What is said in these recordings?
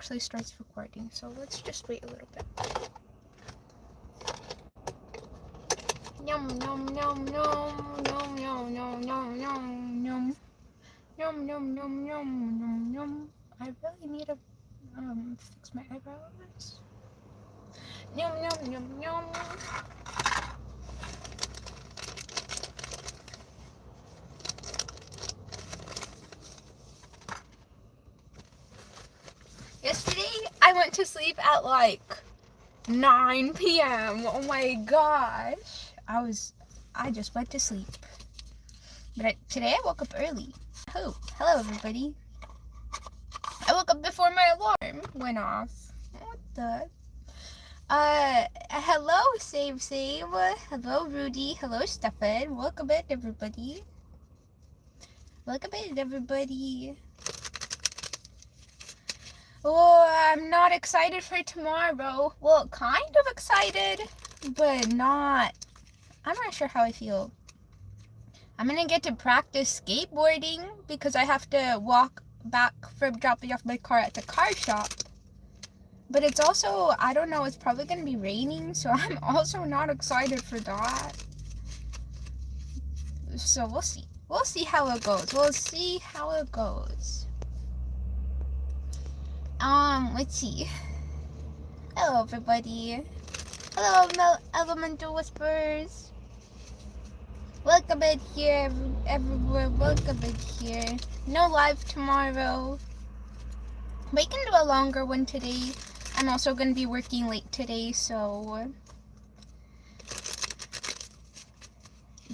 actually starts recording, so let's just wait a little bit. Yum yum yum yum yum yum yum yum yum yum yum yum yum yum yum. I really need to fix my eyebrows. Yum yum yum yum. Yesterday I went to sleep at like 9 p.m. Oh my gosh. I just went to sleep. But today I woke up early. Oh, hello everybody. I woke up before my alarm went off. What the? Hello Save. Hello Rudy. Hello Stefan. Welcome back everybody. Welcome back everybody. Oh, I'm not excited for tomorrow. Well, kind of excited, but not. I'm not sure how I feel. I'm gonna get to practice skateboarding because I have to walk back from dropping off my car at the car shop. But it's also, I don't know, it's probably gonna be raining, so I'm also not excited for that. So we'll see. We'll see how it goes. Let's see. Hello, everybody. Hello, Elemental Whispers. Welcome in here, everyone. Welcome in here. No live tomorrow. We can do a longer one today. I'm also going to be working late today, so...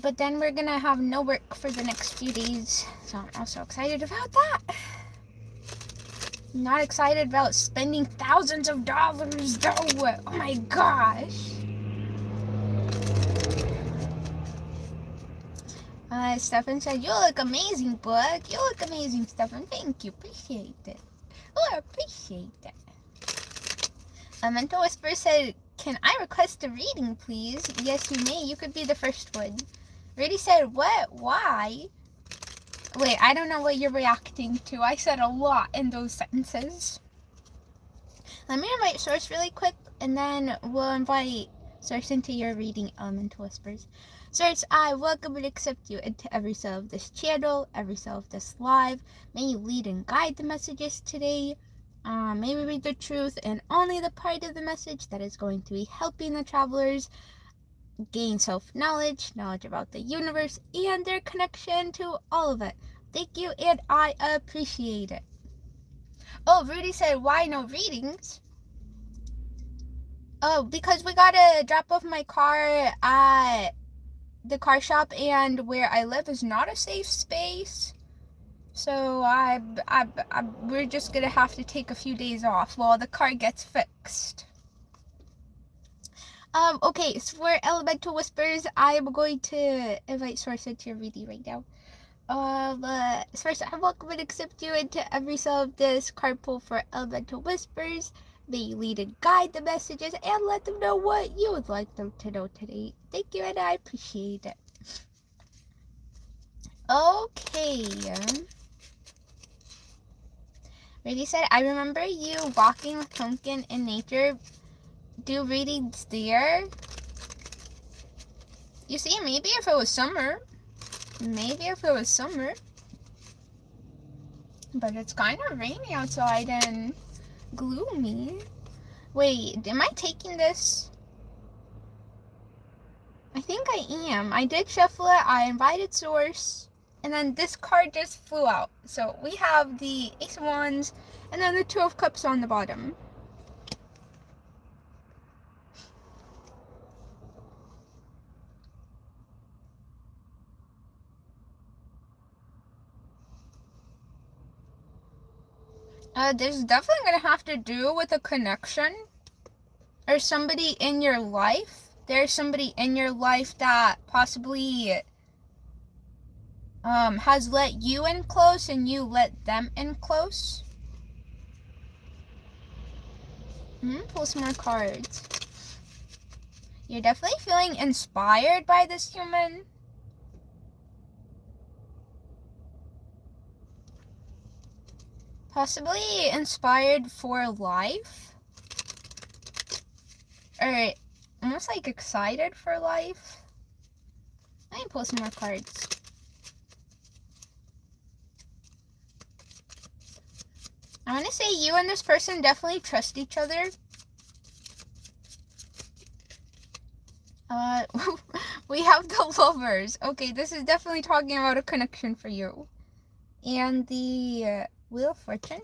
But then we're going to have no work for the next few days, so I'm also excited about that. Not excited about spending thousands of dollars though. Oh my gosh. Stefan said, you look amazing, book. You look amazing, Stefan. Thank you. Appreciate it. Oh, I appreciate that. Mental Whisper said, can I request a reading, please? Yes, you may. You could be the first one. Rudy said, what? Why? Wait, I don't know what you're reacting to. I said a lot in those sentences. Let me invite Source really quick, and then we'll invite Source into your reading, Elemental Whispers. Source, I welcome and accept you into every cell of this channel, every cell of this live. May you lead and guide the messages today. May we read the truth and only the part of the message that is going to be helping the travelers gain self-knowledge, knowledge about the universe, and their connection to all of it. Thank you, and I appreciate it. Oh, Rudy said, why no readings? Oh, because we gotta drop off my car at the car shop, and where I live is not a safe space. So we're just gonna have to take a few days off while the car gets fixed. Okay, so for Elemental Whispers, I am going to invite Source into your reading right now. Source, I welcome and accept you into every cell of this carpool for Elemental Whispers. May you lead and guide the messages and let them know what you would like them to know today. Thank you, and I appreciate it. Okay. Rudy said, I remember you walking with Pumpkin in nature. Do readings there? You see, maybe if it was summer. But it's kind of rainy outside and gloomy. Wait, am I taking this? I think I am. I did shuffle it. I invited Source. And then this card just flew out. So we have the Ace of Wands and then the Two of Cups on the bottom. There's definitely going to have to do with a connection or somebody in your life. There's somebody in your life that possibly has let you in close and you let them in close. Pull some more cards. You're definitely feeling inspired by this human. Possibly inspired for life. Or almost like excited for life. Let me pull some more cards. I want to say you and this person definitely trust each other. We have the Lovers. Okay, this is definitely talking about a connection for you. And the Wheel of Fortune.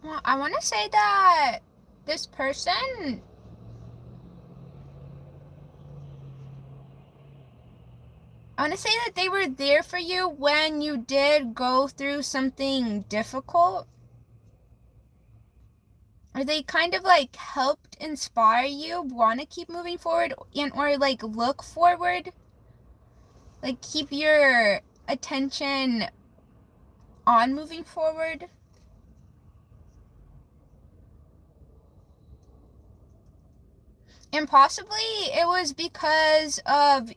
Well, I want to say that this person, I want to say that they were there for you when you did go through something difficult. Or they kind of like helped inspire you, want to keep moving forward, and or like look forward. Like keep your attention on moving forward. And possibly it was because of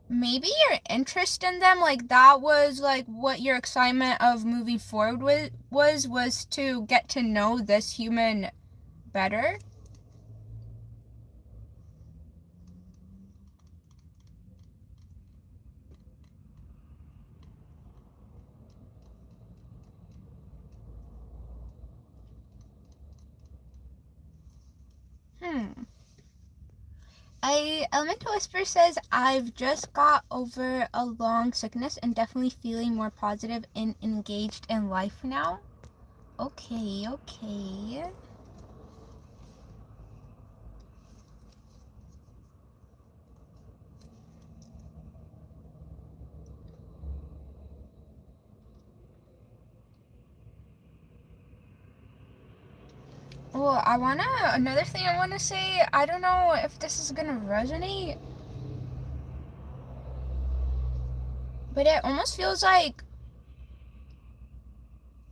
maybe your interest in them. Like that was like what your excitement of moving forward with was to get to know this human better. Elemental Whisper says, I've just got over a long sickness and definitely feeling more positive and engaged in life now. Okay, okay. Well, another thing I wanna say, I don't know if this is gonna resonate, but it almost feels like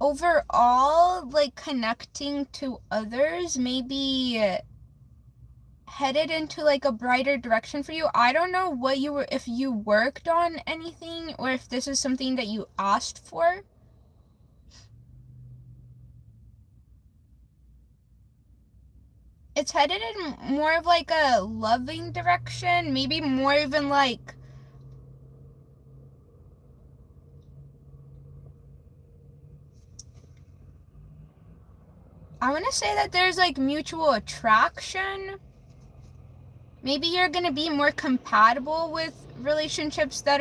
overall, like connecting to others, maybe headed into like a brighter direction for you. I don't know what you were, if you worked on anything or if this is something that you asked for. It's headed in more of like a loving direction, maybe more even like I want to say that there's like mutual attraction. Maybe you're going to be more compatible with relationships that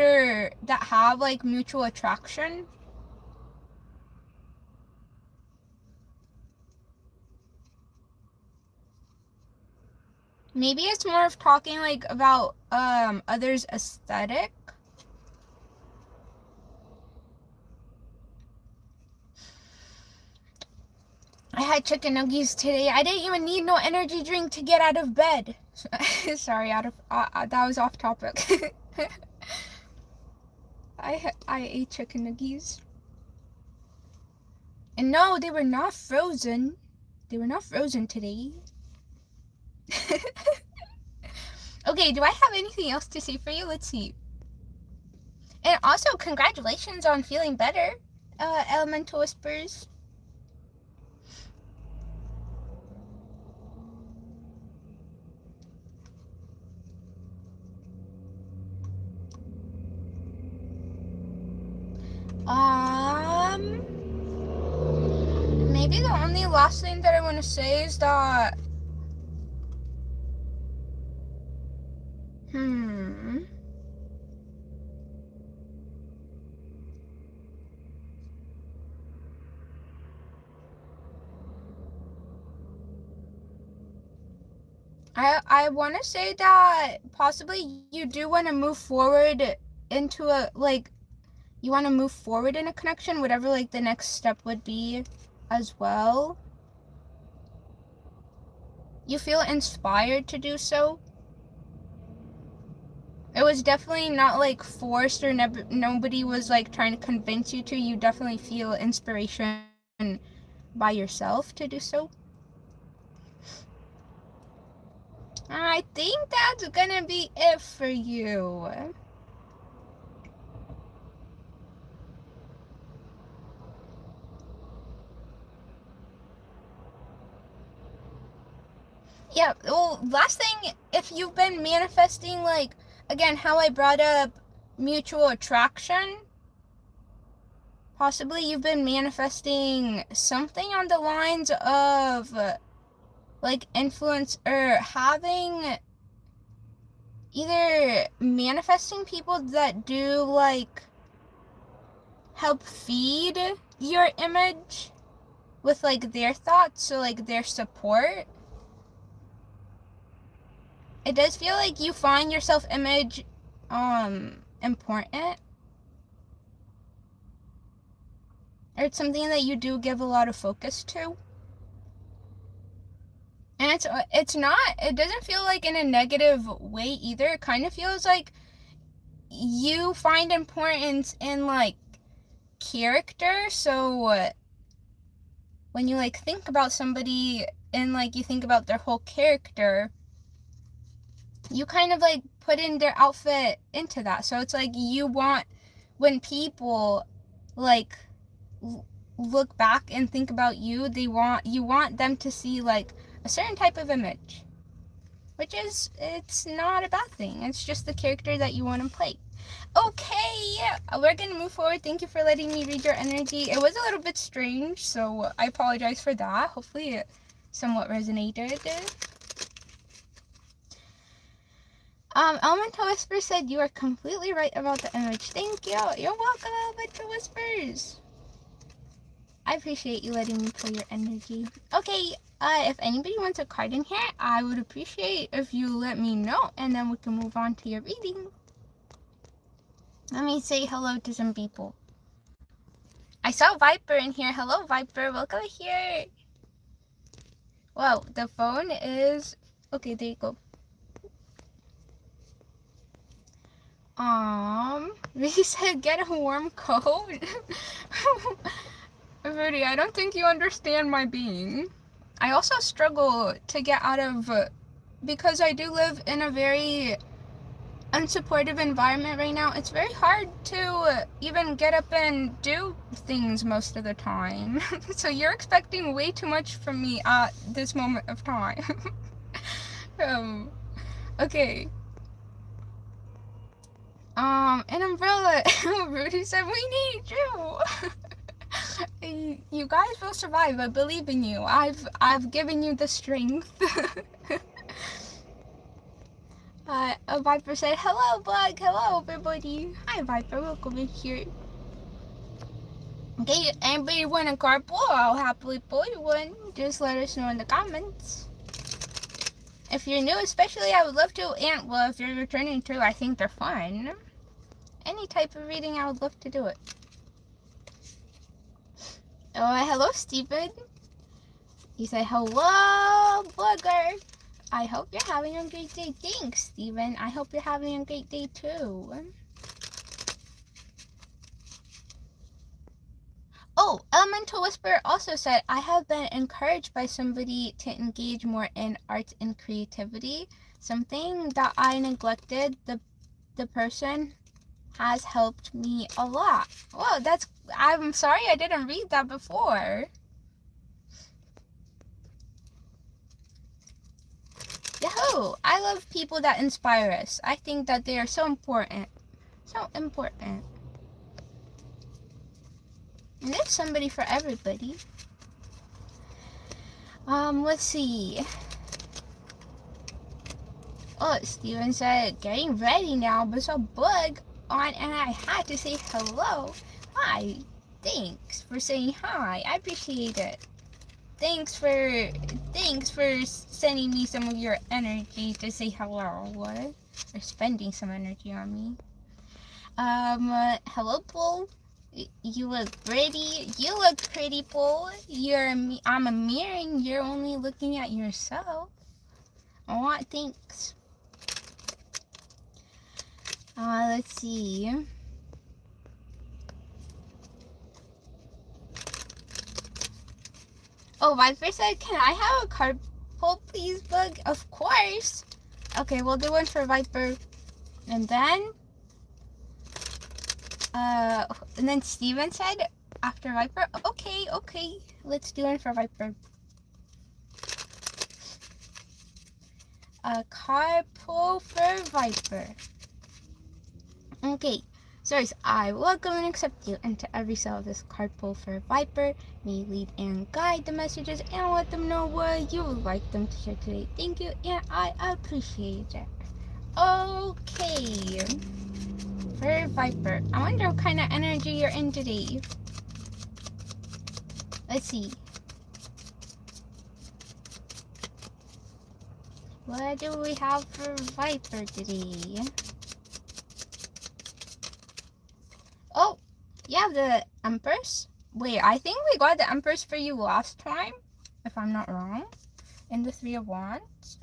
have like mutual attraction. Maybe it's more of talking like about others' aesthetic. I had chicken nuggets today. I didn't even need no energy drink to get out of bed. Sorry, that was off topic. I ate chicken nuggets. And no, they were not frozen. They were not frozen today. Okay, do I have anything else to say for you? Let's see. And also, congratulations on feeling better, Elemental Whispers. Maybe the only last thing that I want to say is that I want to say that possibly you do want to move forward into a, like, you want to move forward in a connection, whatever, like, the next step would be as well. You feel inspired to do so. It was definitely not like forced, or nobody was like trying to convince you to. You definitely feel inspiration by yourself to do so. I think that's gonna be it for you. Yeah, well, last thing, if you've been manifesting, like, again, how I brought up mutual attraction, possibly you've been manifesting something on the lines of, like, influence, or having, either manifesting people that do, like, help feed your image with, like, their thoughts, so, like, their support. It does feel like you find your self-image important, or it's something that you do give a lot of focus to. And it's not, it doesn't feel like in a negative way either. It kind of feels like you find importance in, like, character. So when you, like, think about somebody and, like, you think about their whole character, you kind of, like, put in their outfit into that. So it's like you want, when people, like, look back and think about you, you want them to see, like, a certain type of image, which is, it's not a bad thing. It's just the character that you want to play. Okay, we're gonna move forward. Thank you for letting me read your energy. It was a little bit strange, so I apologize for that. Hopefully it somewhat resonated. Elemental Whisper said you are completely right about the image. Thank you. You're welcome, Elemental Whispers. I appreciate you letting me pull your energy. Okay, if anybody wants a card in here, I would appreciate if you let me know, and then we can move on to your reading. Let me say hello to some people. I saw Viper in here. Hello, Viper. Welcome here. Whoa, the phone is... Okay, there you go. He said get a warm coat. Rudy, I don't think you understand my being. I also struggle to get out of, because I do live in a very unsupportive environment right now. It's very hard to even get up and do things most of the time. So you're expecting way too much from me at this moment of time. Okay. An umbrella. Rudy said we need you. You guys will survive. I believe in you. I've given you the strength. Viper said, hello, Bug. Hello, everybody. Hi, Viper. Welcome in here. Okay, anybody want a carpool? I'll happily pull you one. Just let us know in the comments. If you're new, especially, I would love to. And, well, if you're returning to, I think they're fun. Any type of reading, I would love to do it. Oh, hello, Stephen. He said, hello, Booger. I hope you're having a great day. Thanks, Steven. I hope you're having a great day, too. Oh, Elemental Whisper also said, I have been encouraged by somebody to engage more in arts and creativity. Something that I neglected. The person has helped me a lot. Whoa, I'm sorry I didn't read that before. Yahoo! I love people that inspire us. I think that they are so important. So important. And there's somebody for everybody. Let's see. Oh, Steven said, getting ready now, but so Bug on, and I had to say hello. Hi. Thanks for saying hi. I appreciate it. Thanks for sending me some of your energy to say hello. What? Or spending some energy on me. Hello, Bull. You look pretty. You look pretty, Bull. I'm a mirror and you're only looking at yourself. Oh, thanks. Let's see. Oh, Viper said, can I have a card pull, please, Bug? Of course. Okay, we'll do one for Viper. And then Steven said, after Viper, okay, let's do one for Viper. A card pull for Viper. Okay, sirs, I welcome and accept you into every cell of this card pull for Viper. May lead and guide the messages and let them know what you would like them to share today. Thank you, and I appreciate it. Okay, for Viper, I wonder what kind of energy you're in today. Let's see. What do we have for Viper today? Oh, yeah, the Empress. Wait, I think we got the Empress for you last time, if I'm not wrong, in the Three of Wands.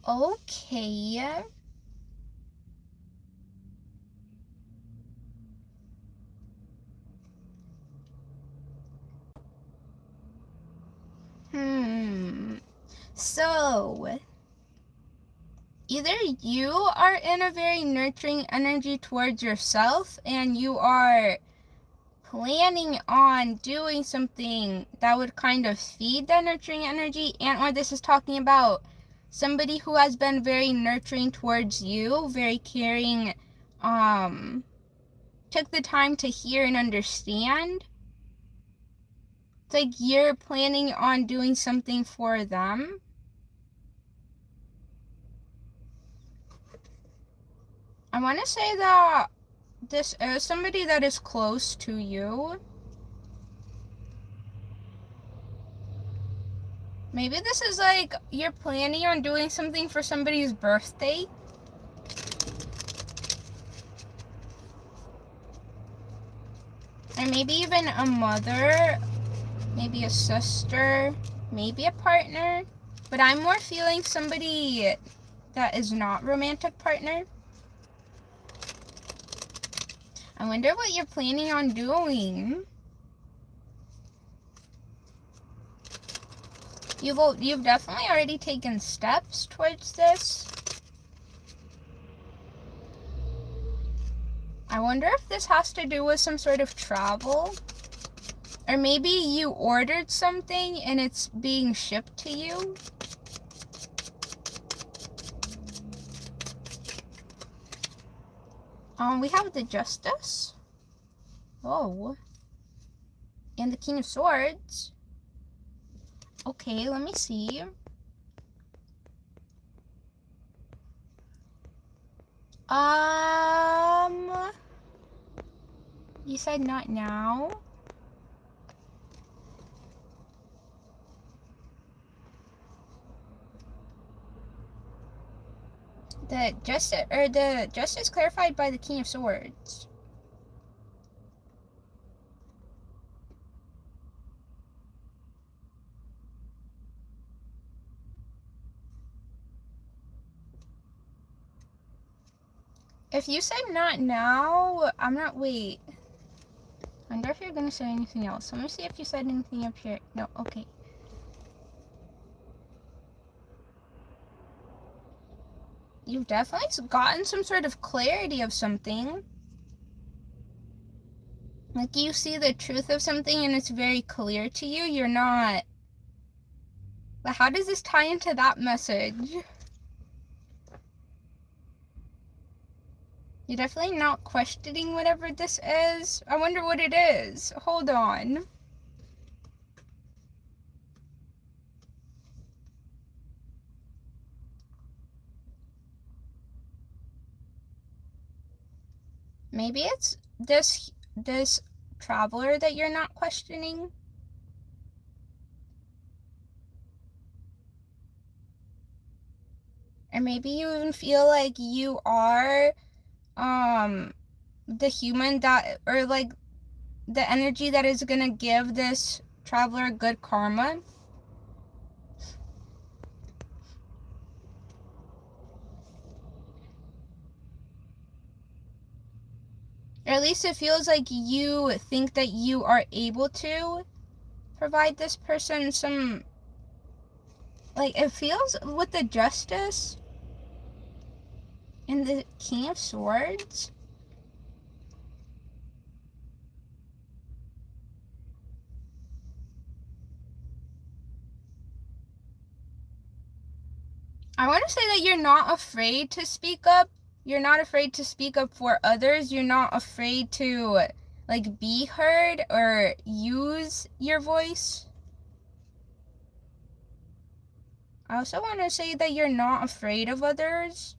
Okay. So, either you are in a very nurturing energy towards yourself and you are planning on doing something that would kind of feed that nurturing energy, and or this is talking about somebody who has been very nurturing towards you, very caring, took the time to hear and understand. It's like you're planning on doing something for them. I want to say that this is somebody that is close to you. Maybe this is like you're planning on doing something for somebody's birthday. And maybe even a mother, maybe a sister, maybe a partner. But I'm more feeling somebody that is not romantic partner. I wonder what you're planning on doing. You've definitely already taken steps towards this. I wonder if this has to do with some sort of travel. Or maybe you ordered something and it's being shipped to you. We have the Justice. Oh. And the King of Swords. Okay, let me see. You said not now. The justice clarified by the King of Swords. If you said not now, I'm not, wait. I wonder if you're gonna say anything else. Let me see if you said anything up here. No, okay. You've definitely gotten some sort of clarity of something. Like you see the truth of something and it's very clear to you. You're not... But how does this tie into that message? You're definitely not questioning whatever this is. I wonder what it is. Hold on. Maybe it's this traveler that you're not questioning. Or maybe you even feel like you are the human that, or like the energy that is gonna give this traveler good karma. Or at least it feels like you think that you are able to provide this person some, like, it feels with the Justice and the King of Swords. I want to say that you're not afraid to speak up. You're not afraid to speak up for others. You're not afraid to, like, be heard or use your voice. I also want to say that you're not afraid of others.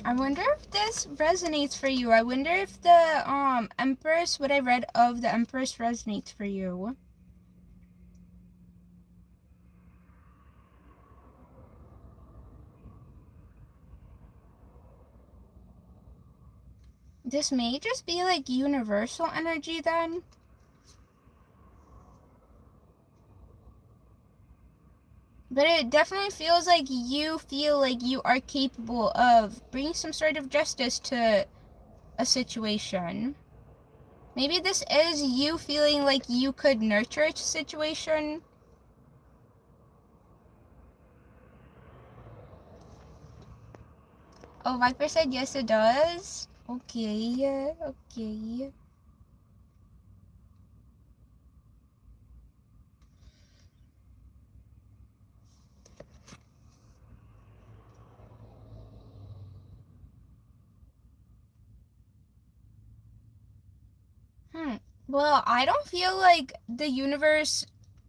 I wonder if this resonates for you. I wonder if the Empress, what I read of the Empress resonates for you. This may just be like universal energy then. But it definitely feels like you feel like you are capable of bringing some sort of justice to a situation. Maybe this is you feeling like you could nurture a situation. Oh, Viper said yes it does. Okay, okay. Well, I don't feel like the universe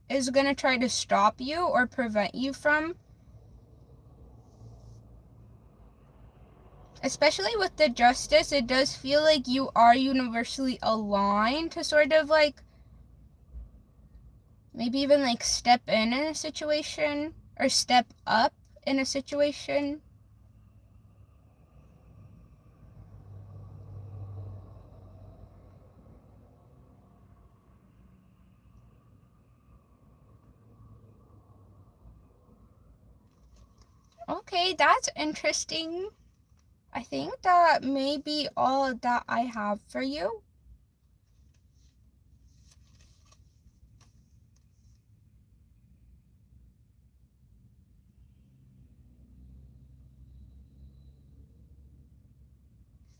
is gonna try to stop you or prevent you from. Especially with the Justice, it does feel like you are universally aligned to sort of like maybe even like step in a situation or step up in a situation. Okay, that's interesting. I think that may be all that I have for you.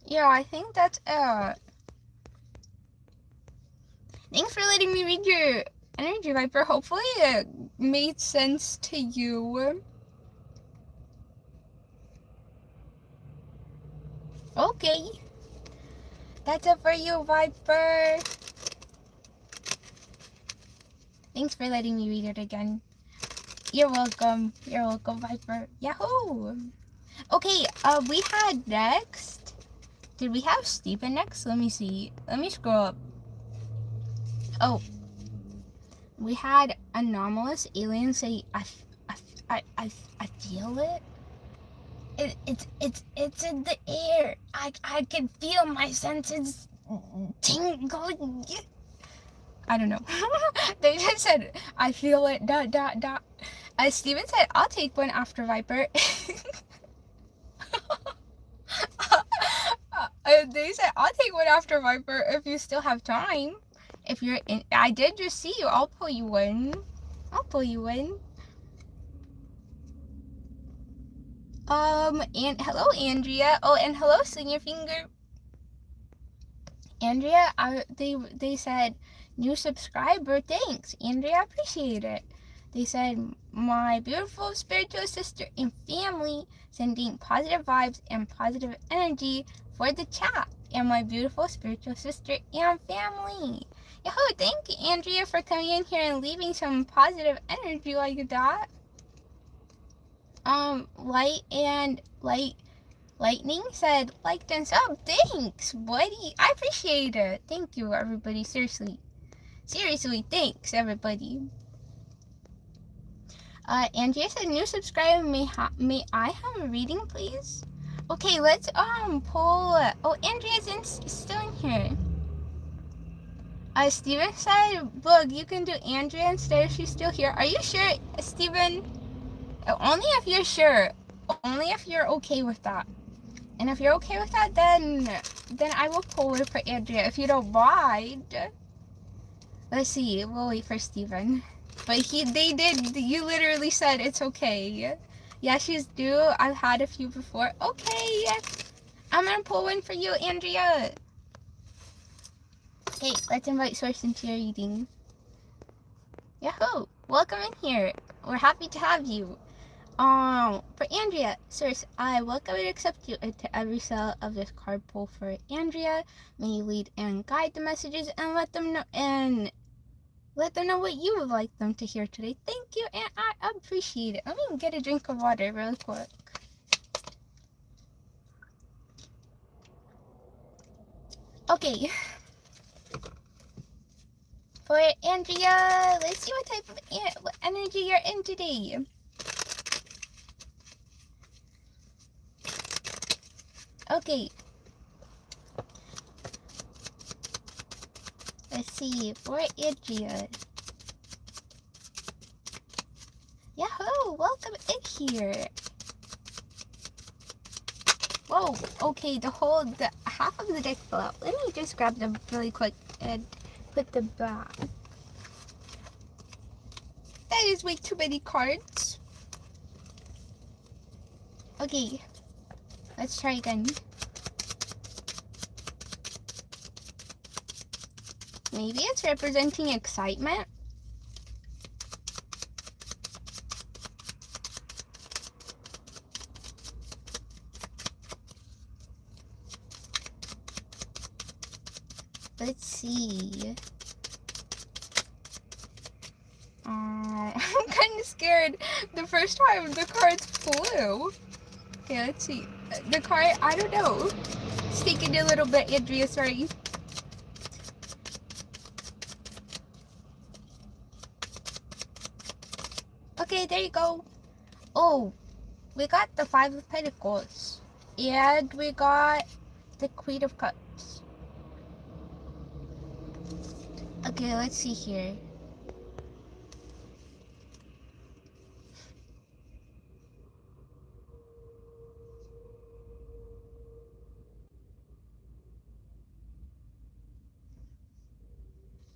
Yeah, I think that's thanks for letting me read your energy, Viper. Hopefully it made sense to you. Okay. That's it for you, Viper. Thanks for letting me read it again. You're welcome. You're welcome, Viper. Yahoo! Okay, we had next. Did we have Stephen next? Let me see. Let me scroll up. Oh. We had Anomalous Alien say, I feel it. It's in the air. I can feel my senses tingling. I don't know. They just said, I feel it, ... Steven said, I'll take one after Viper. They said, I'll take one after Viper if you still have time. If you're in, I did just see you. I'll pull you in. I'll pull you in. And hello, Andrea. Oh, and hello, Senior Finger. Andrea, they said, new subscriber, thanks. Andrea, I appreciate it. They said, my beautiful spiritual sister and family, sending positive vibes and positive energy for the chat. And my beautiful spiritual sister and family. Yahoo, thank you, Andrea, for coming in here and leaving some positive energy like that. Lightning said, liked and sub. Thanks, buddy. I appreciate it. Thank you, everybody. Seriously, thanks, everybody. Andrea said, new subscriber, may I have a reading, please? Okay, let's pull. Oh, Andrea's still in here. Steven said, Boog, you can do Andrea instead if she's still here. Are you sure, Steven? Only if you're sure. Only if you're okay with that. And if you're okay with that, then I will pull it for Andrea. If you don't mind. Let's see. We'll wait for Steven. But you literally said it's okay. Yeah, she's due. I've had a few before. Okay. I'm gonna pull one for you, Andrea. Okay, let's invite Source into your reading. Yahoo! Welcome in here. We're happy to have you. For Andrea, Source, I welcome and accept you into every cell of this card pull for Andrea. May you lead and guide the messages and let them know what you would like them to hear today. Thank you, and I appreciate it. Let me get a drink of water really quick. Okay. For Andrea, let's see what type of energy you're in today. Okay. Let's see, for Andrea. Yahoo! Welcome in here. Whoa, okay, the half of the deck fell out. Let me just grab them really quick and put them back. That is way too many cards. Okay, let's try again. Maybe it's representing excitement. Let's see. I'm kind of scared the first time the cards flew. Okay, let's see. The card, I don't know. It's taking a little bit, Andrea, sorry. Okay, there you go. Oh, we got the Five of Pentacles. And we got the Queen of Cups. Okay, let's see here.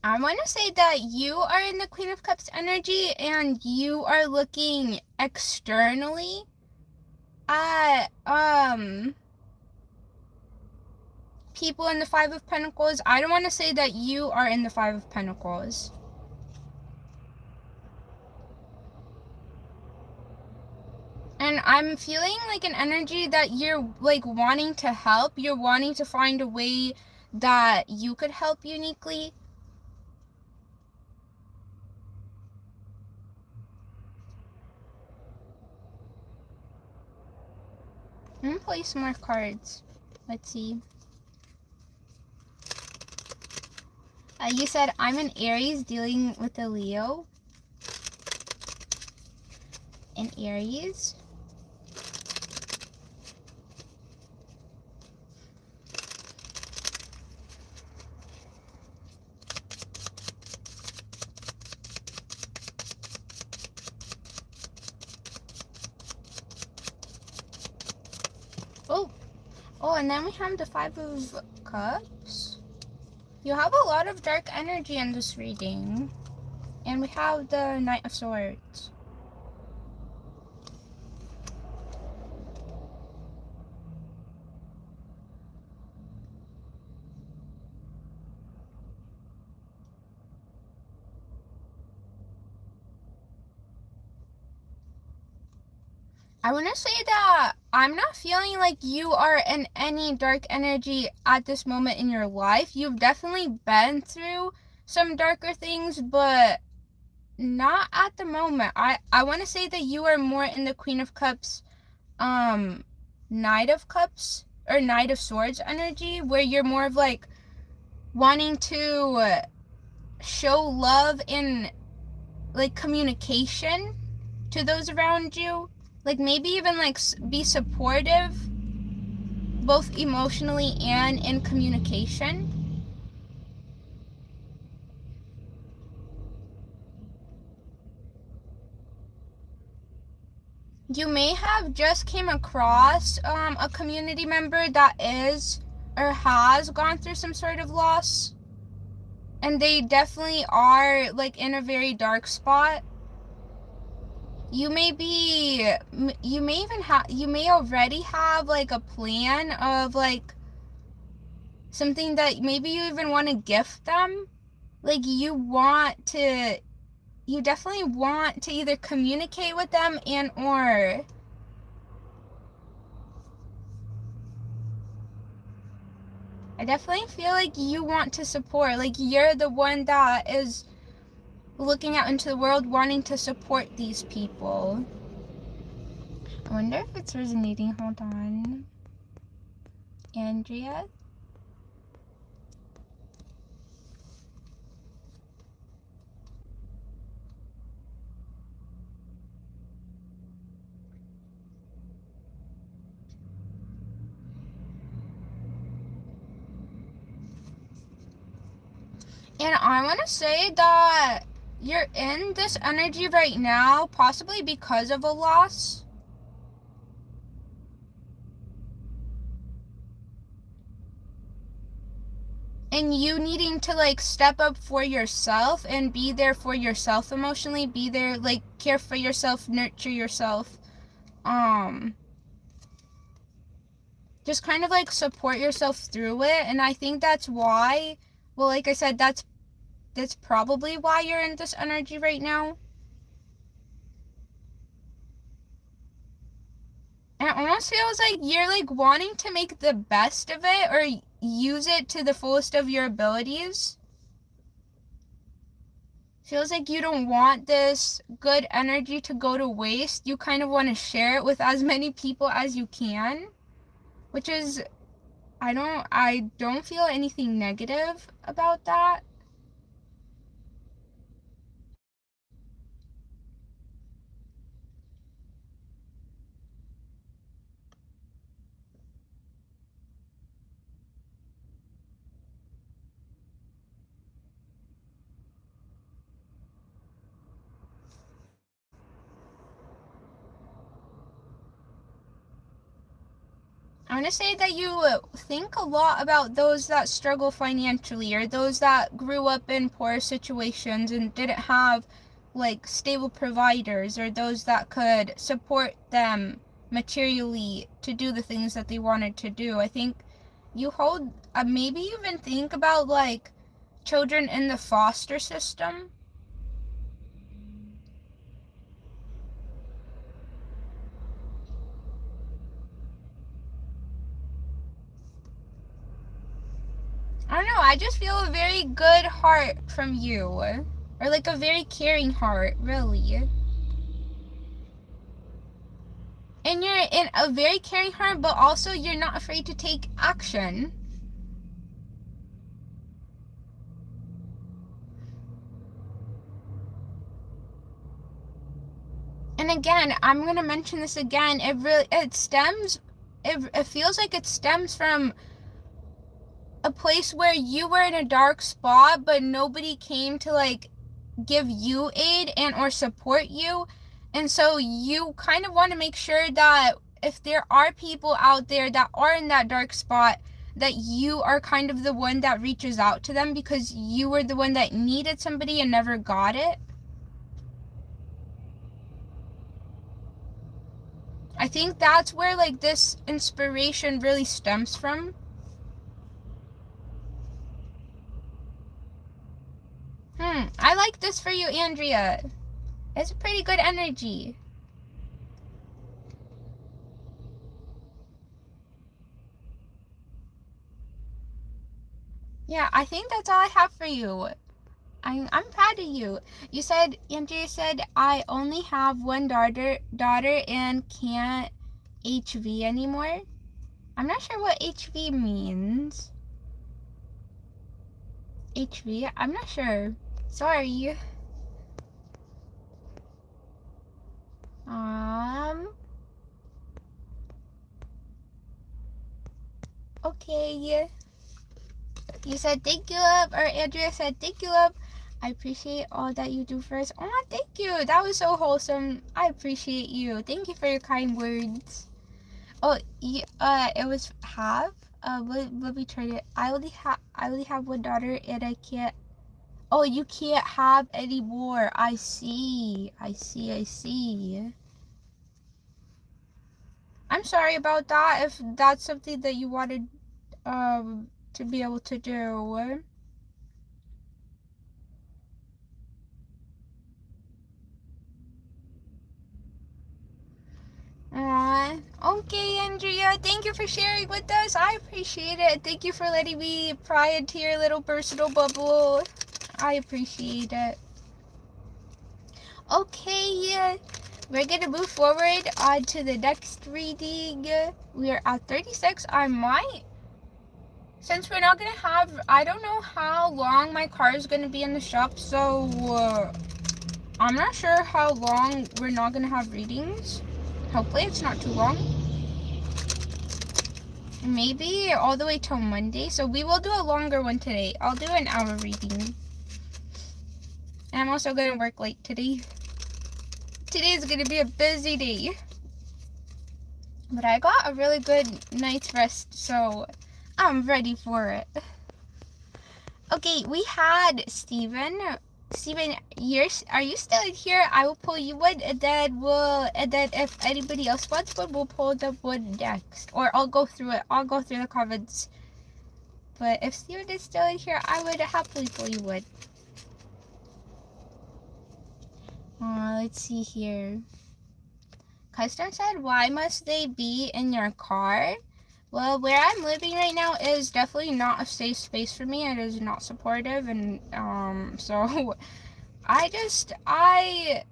I want to say that you are in the Queen of Cups energy and you are looking externally at people in the Five of Pentacles. I don't want to say that you are in the Five of Pentacles. And I'm feeling like an energy that you're like wanting to help. You're wanting to find a way that you could help uniquely. I'm gonna play some more cards. Let's see. You said I'm an Aries dealing with a Leo. An Aries. Oh, and then we have the Five of Cups. You have a lot of dark energy in this reading. And we have the Knight of Swords. I want to say that I'm not feeling like you are in any dark energy at this moment in your life. You've definitely been through some darker things, but Not at the moment. I want to say that you are more in the Queen of Cups, Knight of Cups, or Knight of Swords energy, where you're more of like wanting to show love and like communication to those around you. Like maybe even like be supportive, both emotionally and in communication. You may have just came across a community member that is or has gone through some sort of loss, and they definitely are like in a very dark spot. You may already have like a plan of like something that maybe you even want to gift them. Like you definitely want to either communicate with them and or I definitely feel like you want to support. Like you're the one that is looking out into the world wanting to support these people. I wonder if it's resonating. Hold on. Andrea? And I want to say that you're in this energy right now, possibly because of a loss. And you needing to like step up for yourself and be there for yourself emotionally, be there, like care for yourself, nurture yourself. Just kind of like support yourself through it. And I think that's why, well, like I said, that's probably why you're in this energy right now. And it almost feels like you're like wanting to make the best of it or use it to the fullest of your abilities. Feels like you don't want this good energy to go to waste. You kind of want to share it with as many people as you can, which is, I don't feel anything negative about that. I want to say that you think a lot about those that struggle financially or those that grew up in poor situations and didn't have like stable providers or those that could support them materially to do the things that they wanted to do. I think you hold, maybe even think about like children in the foster system. I don't know, I just feel a very good heart from you. Or like a very caring heart, really. And you're in a very caring heart, but also you're not afraid to take action. And again, I'm gonna mention this again. It feels like it stems from a place where you were in a dark spot, but nobody came to like give you aid and or support you. And so you kind of want to make sure that if there are people out there that are in that dark spot, that you are kind of the one that reaches out to them because you were the one that needed somebody and never got it. I think that's where like this inspiration really stems from. I like this for you, Andrea. It's a pretty good energy. Yeah, I think that's all I have for you. I'm proud of you. You said, Andrea said, I only have one daughter and can't HV anymore. I'm not sure what HV means. HV? I'm not sure. Sorry. Okay. You said thank you, love. Or Andrea said thank you, love. I appreciate all that you do for us. Oh, thank you. That was so wholesome. I appreciate you. Thank you for your kind words. Oh, it was half. Let me try it. I only have one daughter, and I can't. Oh, you can't have any more. I see. I see. I'm sorry about that. If that's something that you wanted, to be able to do. Okay, Andrea, thank you for sharing with us. I appreciate it. Thank you for letting me pry into your little personal bubble. I appreciate it. Okay, we're gonna move forward on to the next reading. We are at 36. Since we're not gonna have, I don't know how long my car is gonna be in the shop, so I'm not sure how long we're not gonna have readings. Hopefully it's not too long. Maybe all the way till Monday. So we will do a longer one today. I'll do an hour reading. And I'm also going to work late today. Today is going to be a busy day. But I got a really good night's rest, so I'm ready for it. Okay, we had Steven. Steven, are you still in here? I will pull you one, and then if anybody else wants one, we'll pull the one next. Or I'll go through it. I'll go through the comments. But if Steven is still in here, I would happily pull you one. Let's see here. Custom said, why must they be in your car? Well, where I'm living right now is definitely not a safe space for me. It is not supportive, and so I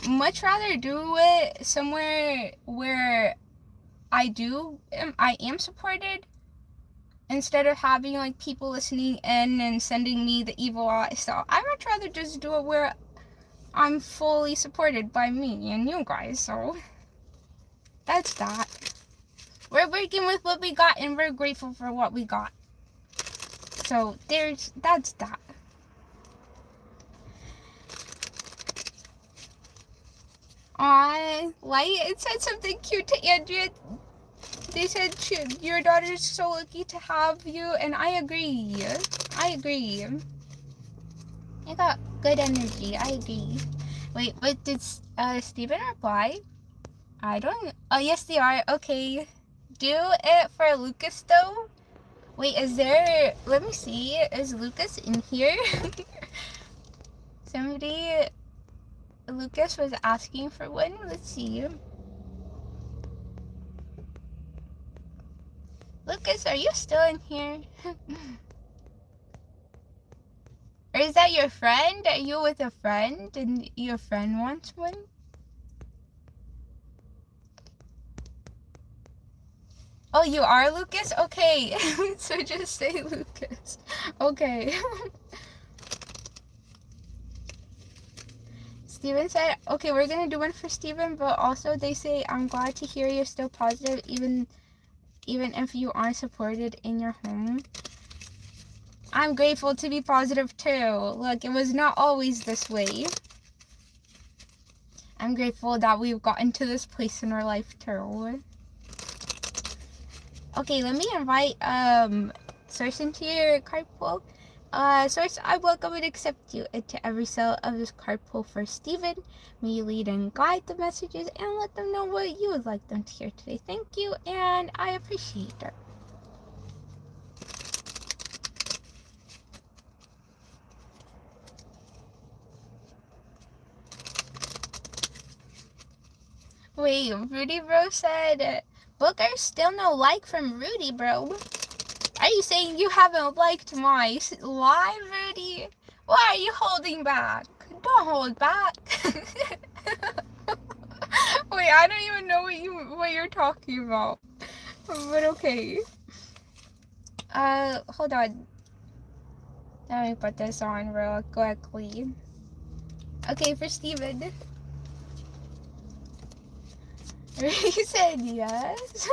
much rather do it somewhere where I am supported, instead of having like people listening in and sending me the evil eye. So I much rather just do it where I'm fully supported by me and you guys. So that's that. We're working with what we got, and we're grateful for what we got. So that's that. It said something cute to Andrea. They said your daughter's so lucky to have you, and I agree. I got good energy. I agree. Wait, but did Steven reply? I don't. Oh, yes, they are. Okay. Do it for Lucas, though. Wait, is there... Let me see. Is Lucas in here? Lucas was asking for one. Let's see. Lucas, are you still in here? Or is that your friend? Are you with a friend and your friend wants one? Oh, you are Lucas? Okay. So just say Lucas. Okay. Steven said, okay, we're gonna do one for Steven, but also they say, I'm glad to hear you're still positive, even if you aren't supported in your home. I'm grateful to be positive too. Look, it was not always this way. I'm grateful that we've gotten to this place in our life too. Okay, let me invite Source into your card pool. Source, I welcome and accept you into every cell of this card pool for Steven. May you lead and guide the messages and let them know what you would like them to hear today. Thank you, and I appreciate it. Wait, Rudy Bro said, Booker, still no like from Rudy Bro. Are you saying you haven't liked my live, Rudy? Why are you holding back? Don't hold back. Wait, I don't even know what you're talking about. But okay. Hold on. Let me put this on real quickly. Okay, for Steven. He said yes.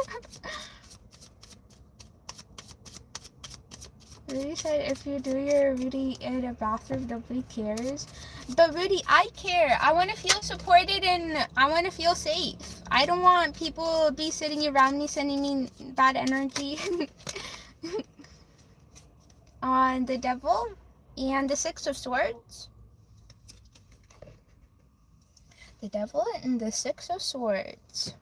Rudy said if you do your Rudy in a bathroom, nobody cares. But Rudy, I care. I want to feel supported and I want to feel safe. I don't want people be sitting around me sending me bad energy. On the Devil and the Six of Swords. The Devil and the Six of Swords.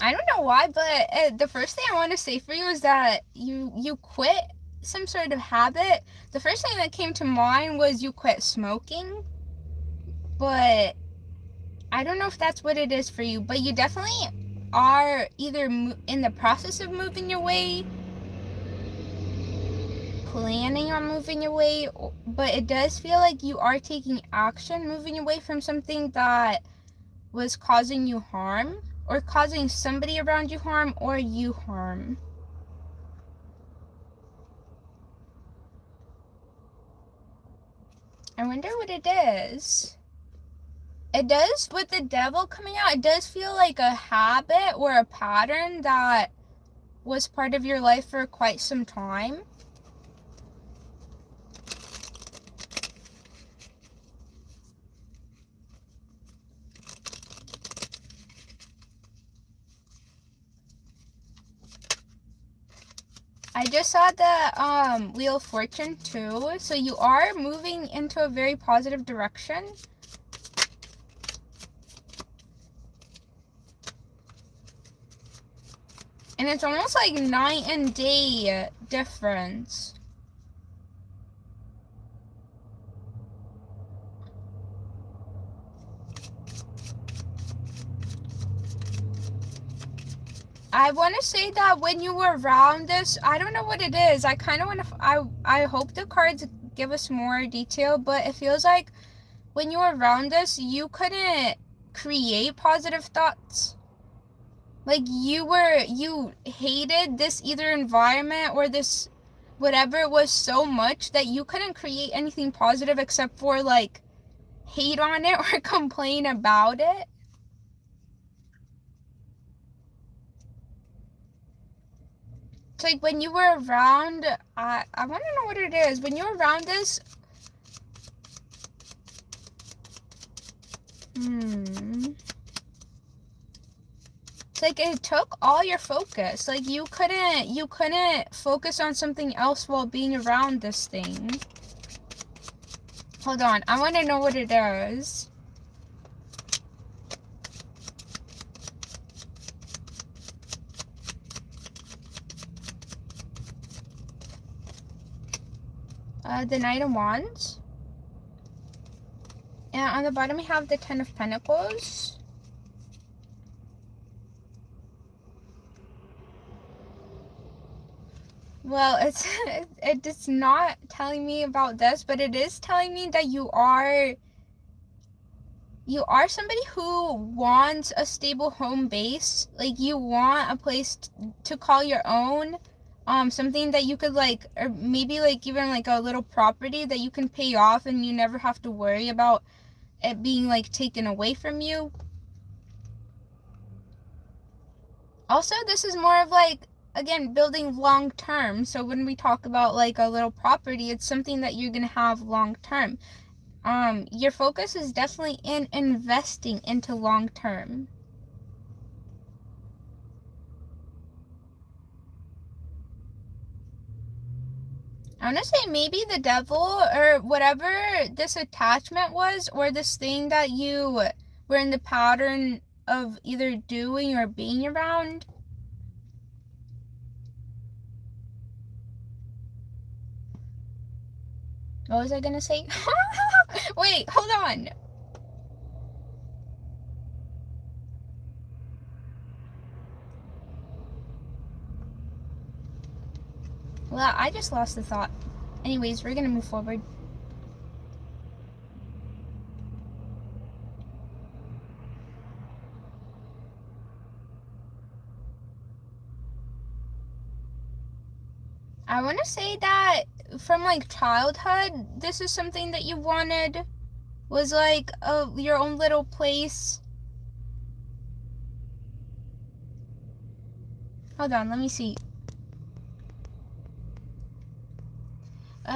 I don't know why, but the first thing I want to say for you is that you quit some sort of habit. The first thing that came to mind was you quit smoking. But I don't know if that's what it is for you. But you definitely are either in the process of moving your way, planning on moving away, but it does feel like you are taking action, moving away from something that was causing you harm, or causing somebody around you harm, or you harm. I wonder what it is. It does, with the Devil coming out, it does feel like a habit or a pattern that was part of your life for quite some time. I just saw the Wheel of Fortune too, so you are moving into a very positive direction. And it's almost like night and day difference. I want to say that when you were around this, I don't know what it is. I kind of want to, I hope the cards give us more detail, but it feels like when you were around us, you couldn't create positive thoughts. Like you hated this either environment or this whatever it was so much that you couldn't create anything positive except for like hate on it or complain about it. It's like when you were around, I want to know what it is. When you were around this, it's like it took all your focus. Like you couldn't focus on something else while being around this thing. Hold on, I want to know what it is. The Knight of Wands. And on the bottom we have the Ten of Pentacles. Well, it's not telling me about this, but it is telling me that you are somebody who wants a stable home base. Like you want a place to call your own. Something that you could like, or maybe like even like a little property that you can pay off and you never have to worry about it being like taken away from you. Also, this is more of like, again, building long term. So when we talk about like a little property, it's something that you're gonna have long term. Your focus is definitely in investing into long term. I want to say maybe the Devil or whatever this attachment was, or this thing that you were in the pattern of either doing or being around. What was I gonna say? Wait, hold on. Well, I just lost the thought. Anyways, we're gonna move forward. I want to say that from like childhood, this is something that you wanted, was like your own little place. Hold on, let me see.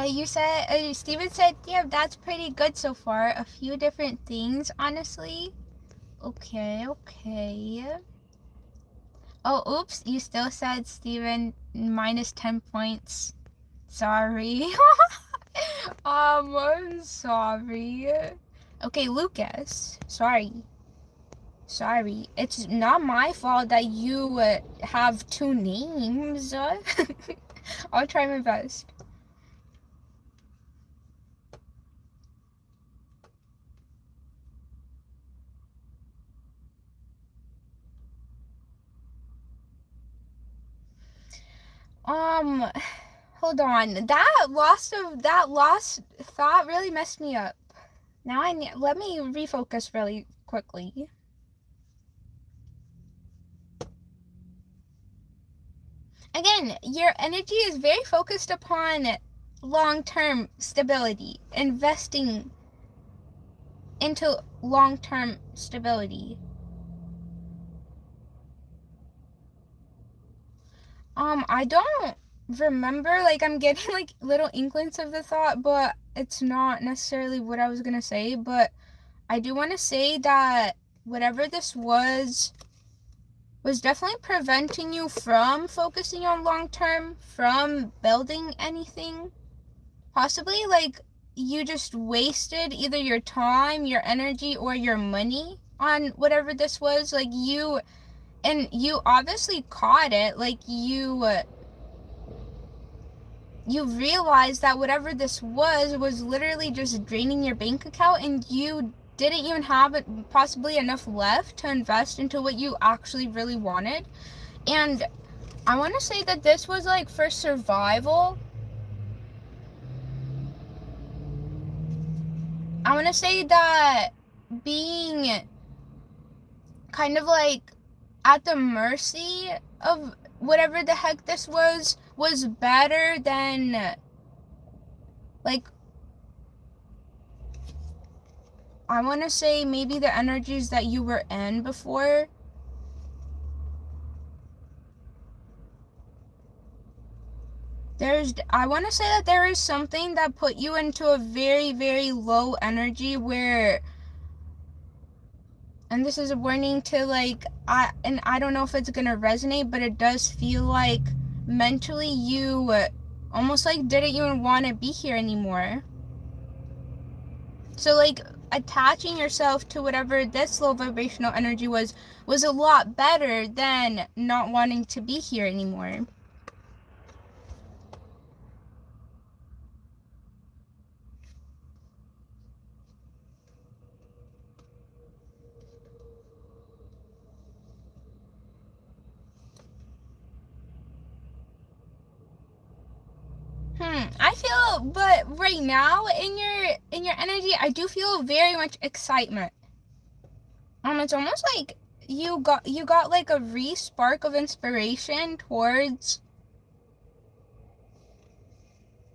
You said, Steven said, yeah, that's pretty good so far. A few different things, honestly. Okay. Oh, oops, you still said, Steven, minus 10 points. Sorry. I'm sorry. Okay, Lucas. Sorry. It's not my fault that you have two names. I'll try my best. Hold on. That lost thought really messed me up. Now let me refocus really quickly. Again, your energy is very focused upon long-term stability, investing into long-term stability. I don't remember, like, I'm getting like little inklings of the thought, but it's not necessarily what I was gonna say. But I do want to say that whatever this was definitely preventing you from focusing on long term, from building anything. Possibly like you just wasted either your time, your energy, or your money on whatever this was. Like you obviously caught it. Like you realized that whatever this was literally just draining your bank account, and you didn't even have possibly enough left to invest into what you actually really wanted. And I want to say that this was like for survival. I want to say that being kind of like at the mercy of whatever the heck this was better than like, I want to say maybe the energies that you were in before. I want to say that there is something that put you into a very, very low energy where, and this is a warning to like, I don't know if it's going to resonate, but it does feel like mentally you almost like didn't even want to be here anymore. So like attaching yourself to whatever this low vibrational energy was a lot better than not wanting to be here anymore. I feel, but right now in your energy, I do feel very much excitement. It's almost like you got like a re-spark of inspiration towards,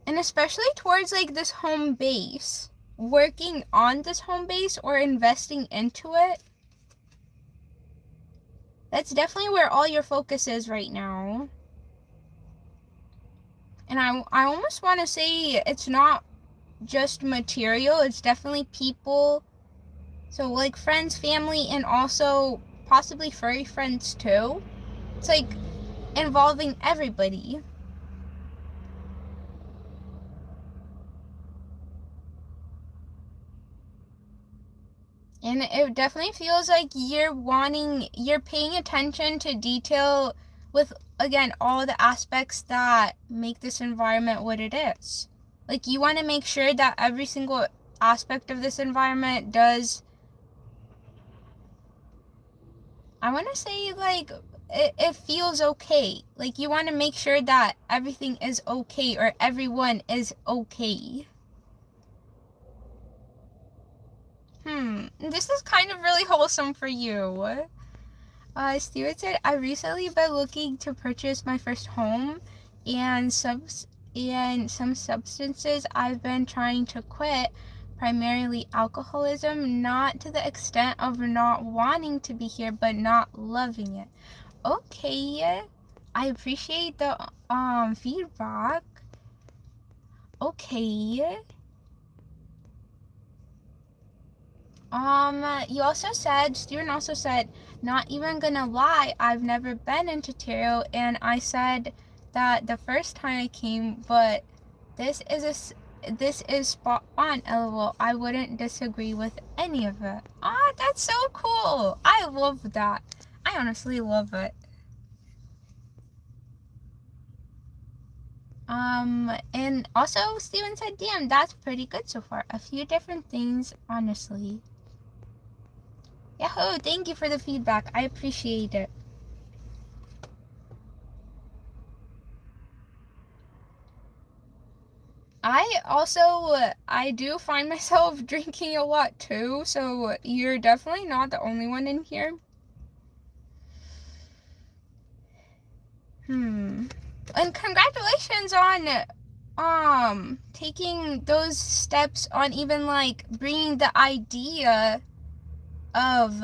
and especially towards like this home base, working on this home base or investing into it. That's definitely where all your focus is right now. And I almost want to say it's not just material, it's definitely people. So like friends, family, and also possibly furry friends too. It's like involving everybody. And it definitely feels like you're paying attention to detail with, again, all the aspects that make this environment what it is. Like you want to make sure that every single aspect of this environment does, I want to say like it feels okay. Like, you want to make sure that everything is okay, or everyone is okay. This is kind of really wholesome for you. Stuart said, I recently been looking to purchase my first home, and some substances I've been trying to quit, primarily alcoholism, not to the extent of not wanting to be here, but not loving it. Okay, I appreciate the feedback. Okay. Steven also said, not even gonna lie, I've never been into tarot, and I said that the first time I came, but this is spot on, LOL. I wouldn't disagree with any of it. That's so cool. I love that. I honestly love it. And also Steven said, damn, that's pretty good so far. A few different things, honestly. Yahoo! Thank you for the feedback. I appreciate it. I do find myself drinking a lot too, so you're definitely not the only one in here. And congratulations on taking those steps on even like bringing the idea of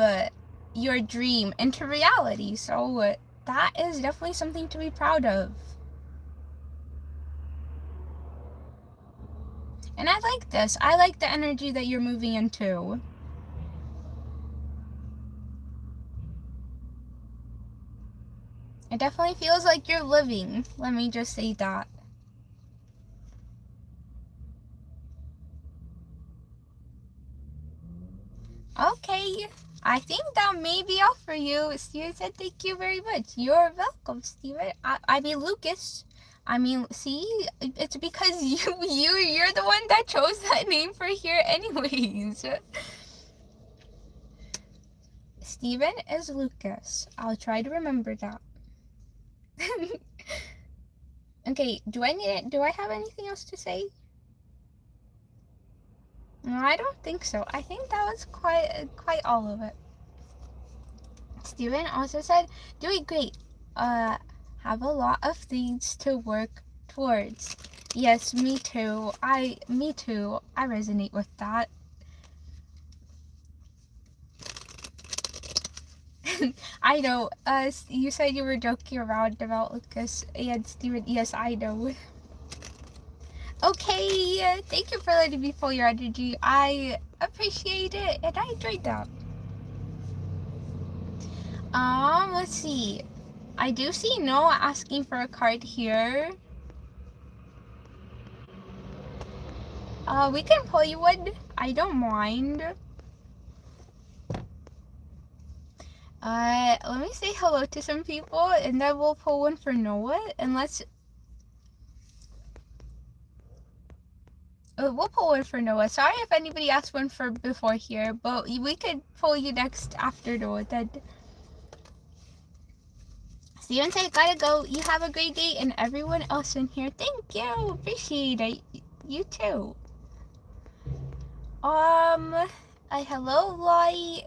your dream into reality. So that is definitely something to be proud of. And I like this. I like the energy that you're moving into. It definitely feels like you're living. Let me just say that. Okay. I think that may be all for you. Steven said, thank you very much. You're welcome, Steven. I mean, Lucas. I mean, see, it's because you're the one that chose that name for here anyways. Steven is Lucas. I'll try to remember that. Okay, do I have anything else to say? No, I don't think so. I think that was quite all of it. Steven also said, doing great. Have a lot of things to work towards. Yes, me too. Me too. I resonate with that. I know. You said you were joking around about Lucas and Steven. Yes, I know. Okay, thank you for letting me pull your energy. I appreciate it, and I enjoyed that. Let's see. I do see Noah asking for a card here. We can pull you one. I don't mind. Let me say hello to some people, and then we'll pull one for Noah, and we'll pull one for Noah. Sorry if anybody asked one for before here, but we could pull you next after Noah then. Steven said, gotta go. You have a great day, and everyone else in here, thank you. Appreciate it. You too. Hello, Lottie.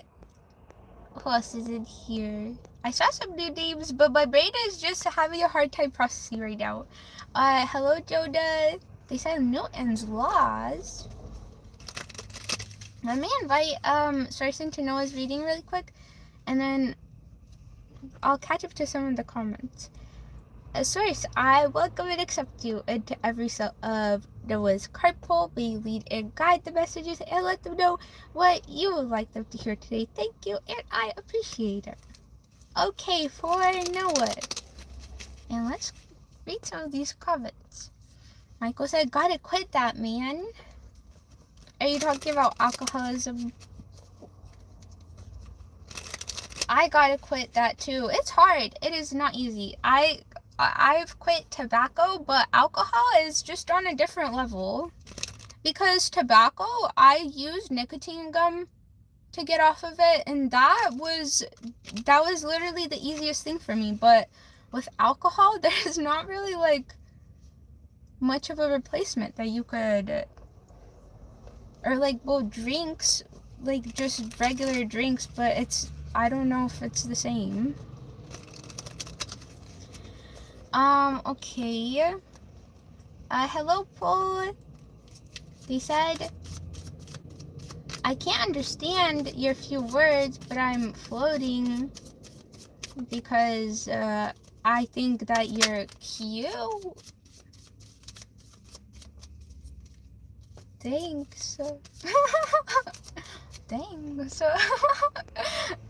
Who else is in here? I saw some new names, but my brain is just having a hard time processing right now. Hello, Jonah. They said Newton's laws. Let me invite Sarson to Noah's reading really quick, and then I'll catch up to some of the comments. Source, I welcome and accept you into every cell of Noah's card pool. May you lead and guide the messages and let them know what you would like them to hear today. Thank you, and I appreciate it. Okay, for Noah. And let's read some of these comments. Michael said, gotta quit that, man. Are you talking about alcoholism? I gotta quit that too. It's hard. It is not easy. I've quit tobacco, but alcohol is just on a different level. Because tobacco, I use nicotine gum to get off of it, and that was literally the easiest thing for me. But with alcohol, there's not really like much of a replacement that you could, or like, well, drinks, like just regular drinks, but I don't know if it's the same. Okay. Hello, Paul. They said, I can't understand your few words, but I'm floating because I think that you're cute. Thanks. Thanks.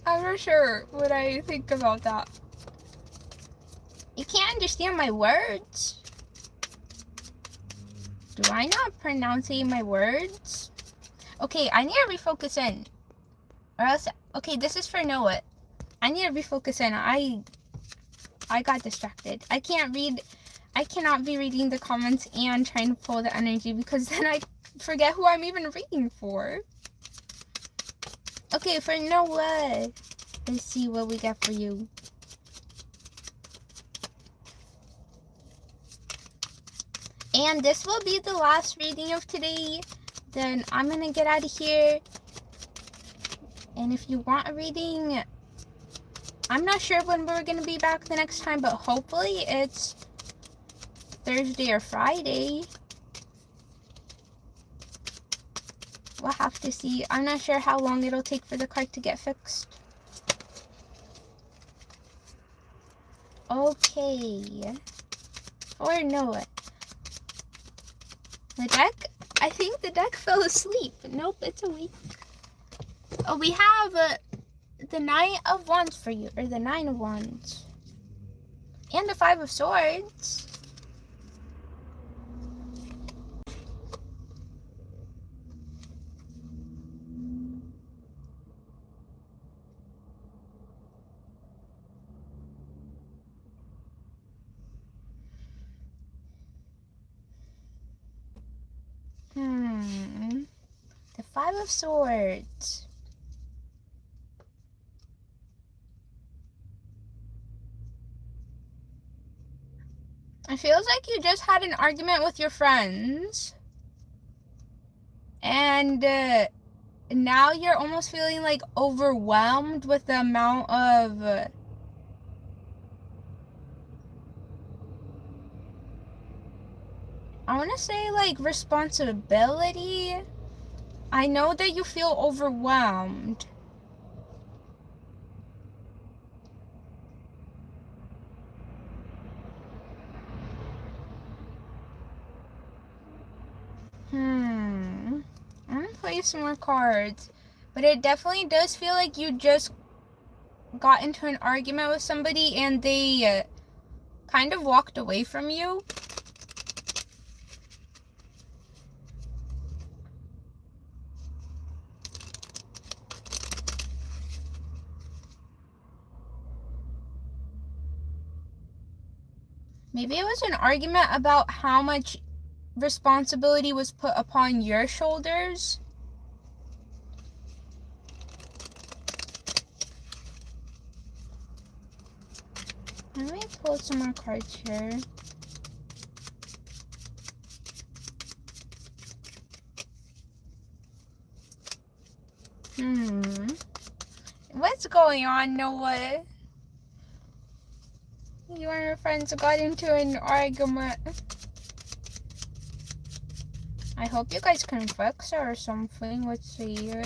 I'm not sure what I think about that. You can't understand my words? Do I not pronounce my words? Okay, I need to refocus in. Or else, okay, this is for Noah. I need to refocus in. I got distracted. I cannot be reading the comments and trying to pull the energy, because then I forget who I'm even reading for. Okay, for Noah. Let's see what we got for you. And this will be the last reading of today. Then I'm going to get out of here. And if you want a reading, I'm not sure when we're going to be back the next time, but hopefully it's Thursday or Friday. We'll have to see. I'm not sure how long it'll take for the card to get fixed. Okay. Or Noah. The deck? I think the deck fell asleep. Nope, it's awake. Oh, we have the Knight of Wands for you, or the Nine of Wands. And the Five of Swords. The Five of Swords. It feels like you just had an argument with your friends. And now you're almost feeling like overwhelmed with the amount of I want to say like responsibility. I know that you feel overwhelmed. I'm gonna play some more cards. But it definitely does feel like you just got into an argument with somebody and they kind of walked away from you. Maybe it was an argument about how much responsibility was put upon your shoulders. Let me pull some more cards here. What's going on, Noah? You and your friends got into an argument. I hope you guys can fix it or something. Let's see here.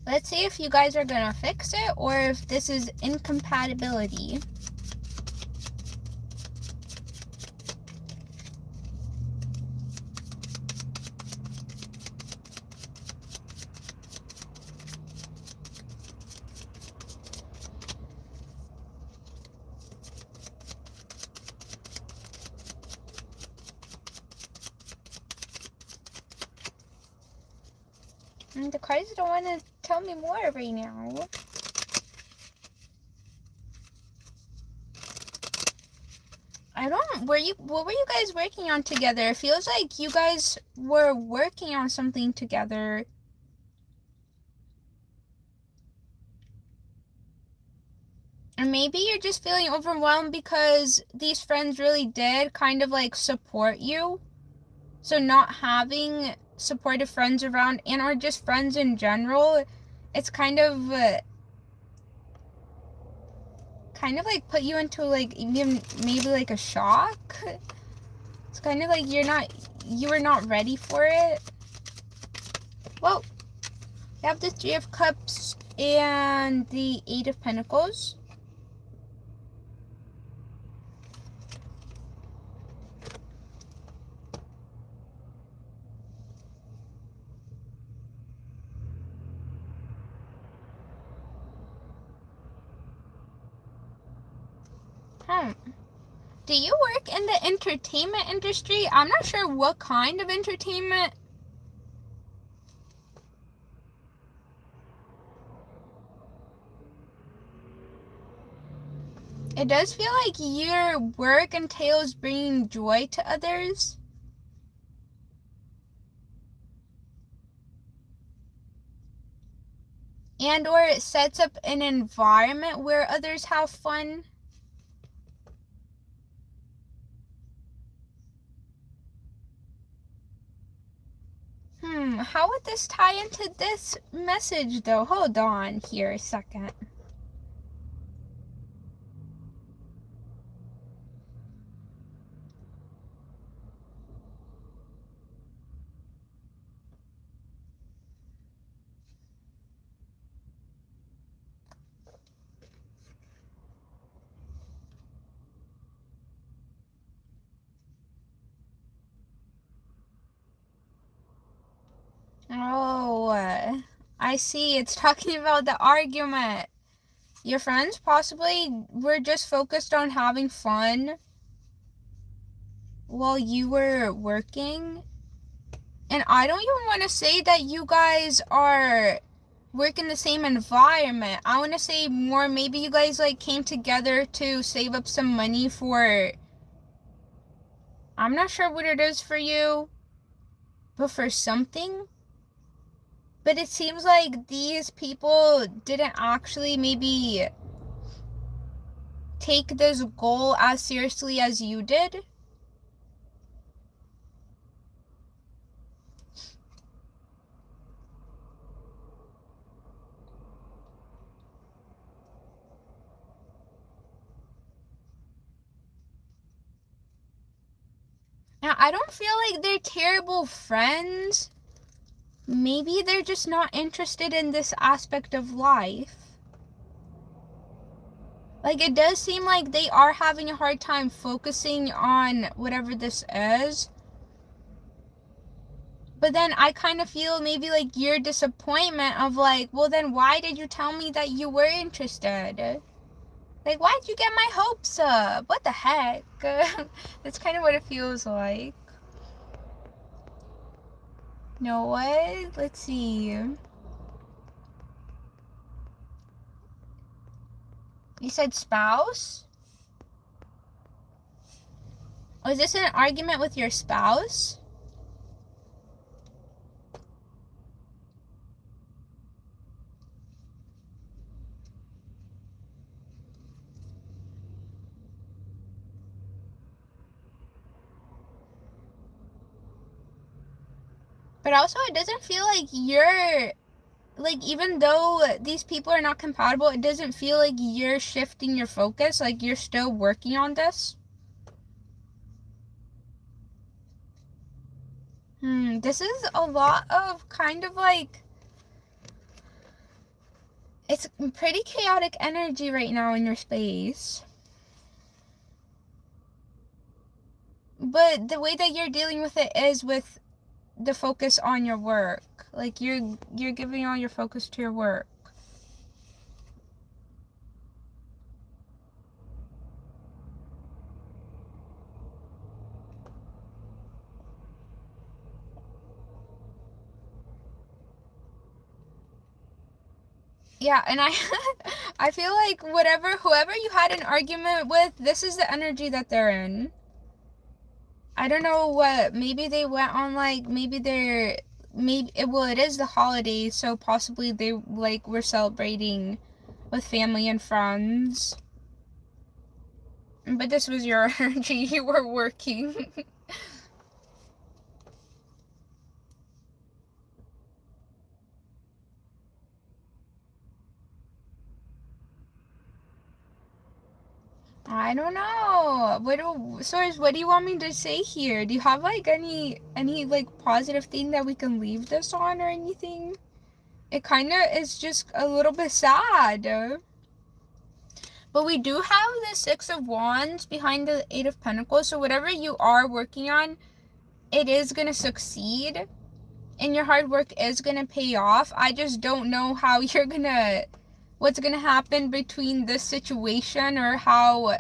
Let's see if you guys are gonna fix it or if this is incompatibility. And the cards don't want to tell me more right now. what were you guys working on together? It feels like you guys were working on something together. And maybe you're just feeling overwhelmed because these friends really did kind of like support you. So not having supportive friends around, and or just friends in general, it's kind of like put you into like even maybe like a shock. It's kind of like you were not ready for it. Well, you have the Three of Cups and the Eight of Pentacles. Do you work in the entertainment industry? I'm not sure what kind of entertainment. It does feel like your work entails bringing joy to others. And or it sets up an environment where others have fun. How would this tie into this message though? Hold on here a second. Oh, I see. It's talking about the argument. Your friends possibly were just focused on having fun while you were working. And I don't even want to say that you guys are work in the same environment. I want to say more maybe you guys like came together to save up some money for, I'm not sure what it is for you, but for something. But it seems like these people didn't actually maybe take this goal as seriously as you did. Now, I don't feel like they're terrible friends. Maybe they're just not interested in this aspect of life. Like, it does seem like they are having a hard time focusing on whatever this is. But then I kind of feel maybe like your disappointment of like, well then why did you tell me that you were interested? Like, why did you get my hopes up? What the heck? That's kind of what it feels like. You know what? Let's see. You said spouse? Oh, is this an argument with your spouse? But also, it doesn't feel like you're, like, even though these people are not compatible, it doesn't feel like you're shifting your focus. Like, you're still working on this. This is a lot of kind of like, it's pretty chaotic energy right now in your space. But the way that you're dealing with it is with the focus on your work. Like, you're giving all your focus to your work. Yeah, and I feel like whoever you had an argument with, this is the energy that they're in. I don't know what, maybe they went on like, well, it is the holidays, so possibly they like were celebrating with family and friends. But this was your energy, you were working. I don't know. What do you want me to say here? Do you have like any like positive thing that we can leave this on or anything? It kind of is just a little bit sad. But we do have the Six of Wands behind the Eight of Pentacles. So whatever you are working on, it is going to succeed. And your hard work is going to pay off. I just don't know how what's going to happen between this situation, or how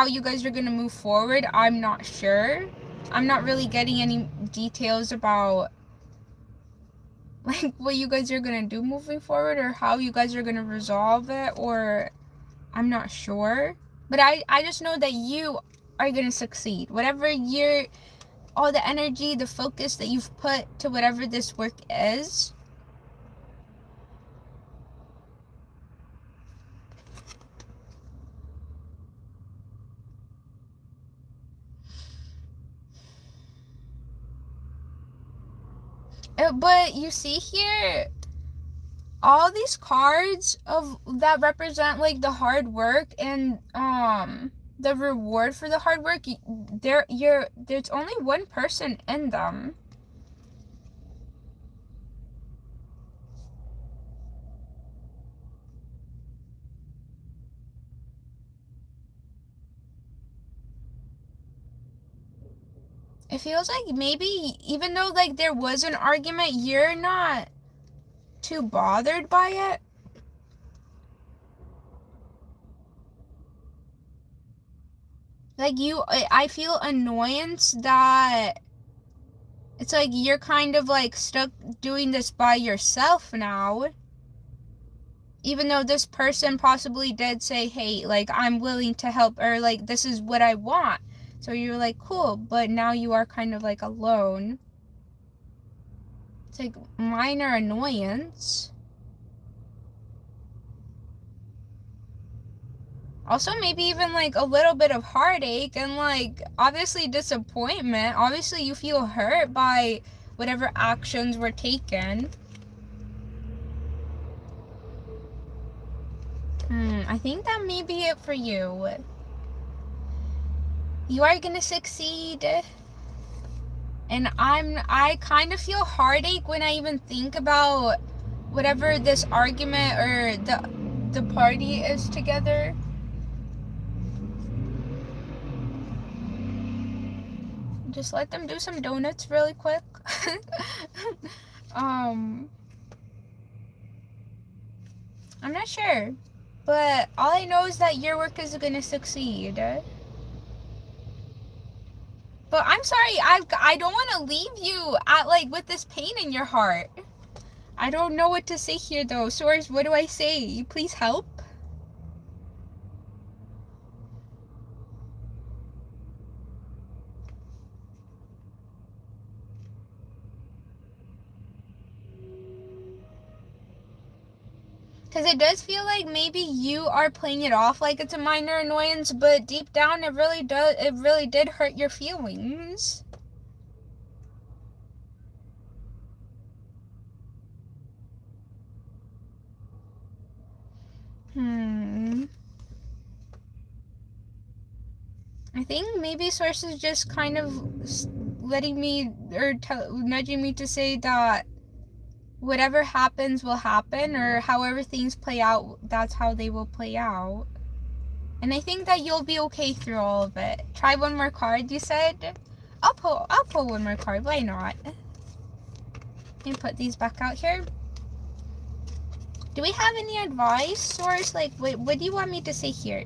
you guys are going to move forward. I'm not sure. I'm not really getting any details about like what you guys are going to do moving forward, or how you guys are going to resolve it, or I'm not sure. But I just know that you are going to succeed. Whatever all the energy, the focus that you've put to whatever this work is, but you see here, all these cards that represent like the hard work and the reward for the hard work, there's only one person in them. It feels like maybe even though like there was an argument, you're not too bothered by it. Like I feel annoyance that it's like you're kind of like stuck doing this by yourself now. Even though this person possibly did say, hey, like I'm willing to help, or like this is what I want. So you're like, cool, but now you are kind of like alone. It's like minor annoyance. Also maybe even like a little bit of heartache and like obviously disappointment. Obviously you feel hurt by whatever actions were taken. I think that may be it for you. You are gonna succeed. And I kind of feel heartache when I even think about whatever this argument or the party is together. Just let them do some donuts really quick. I'm not sure. But all I know is that your work is gonna succeed. But I'm sorry, I don't want to leave you with this pain in your heart. I don't know what to say here though. Source, what do I say? Please help. Because it does feel like maybe you are playing it off like it's a minor annoyance, but deep down it really did hurt your feelings. I think maybe Source is just kind of letting me, or nudging me to say that whatever happens will happen, or however things play out, that's how they will play out. And I think that you'll be okay through all of it. Try one more card, you said? I'll pull one more card, why not? Let me put these back out here. Do we have any advice, Source? Like, what do you want me to say here?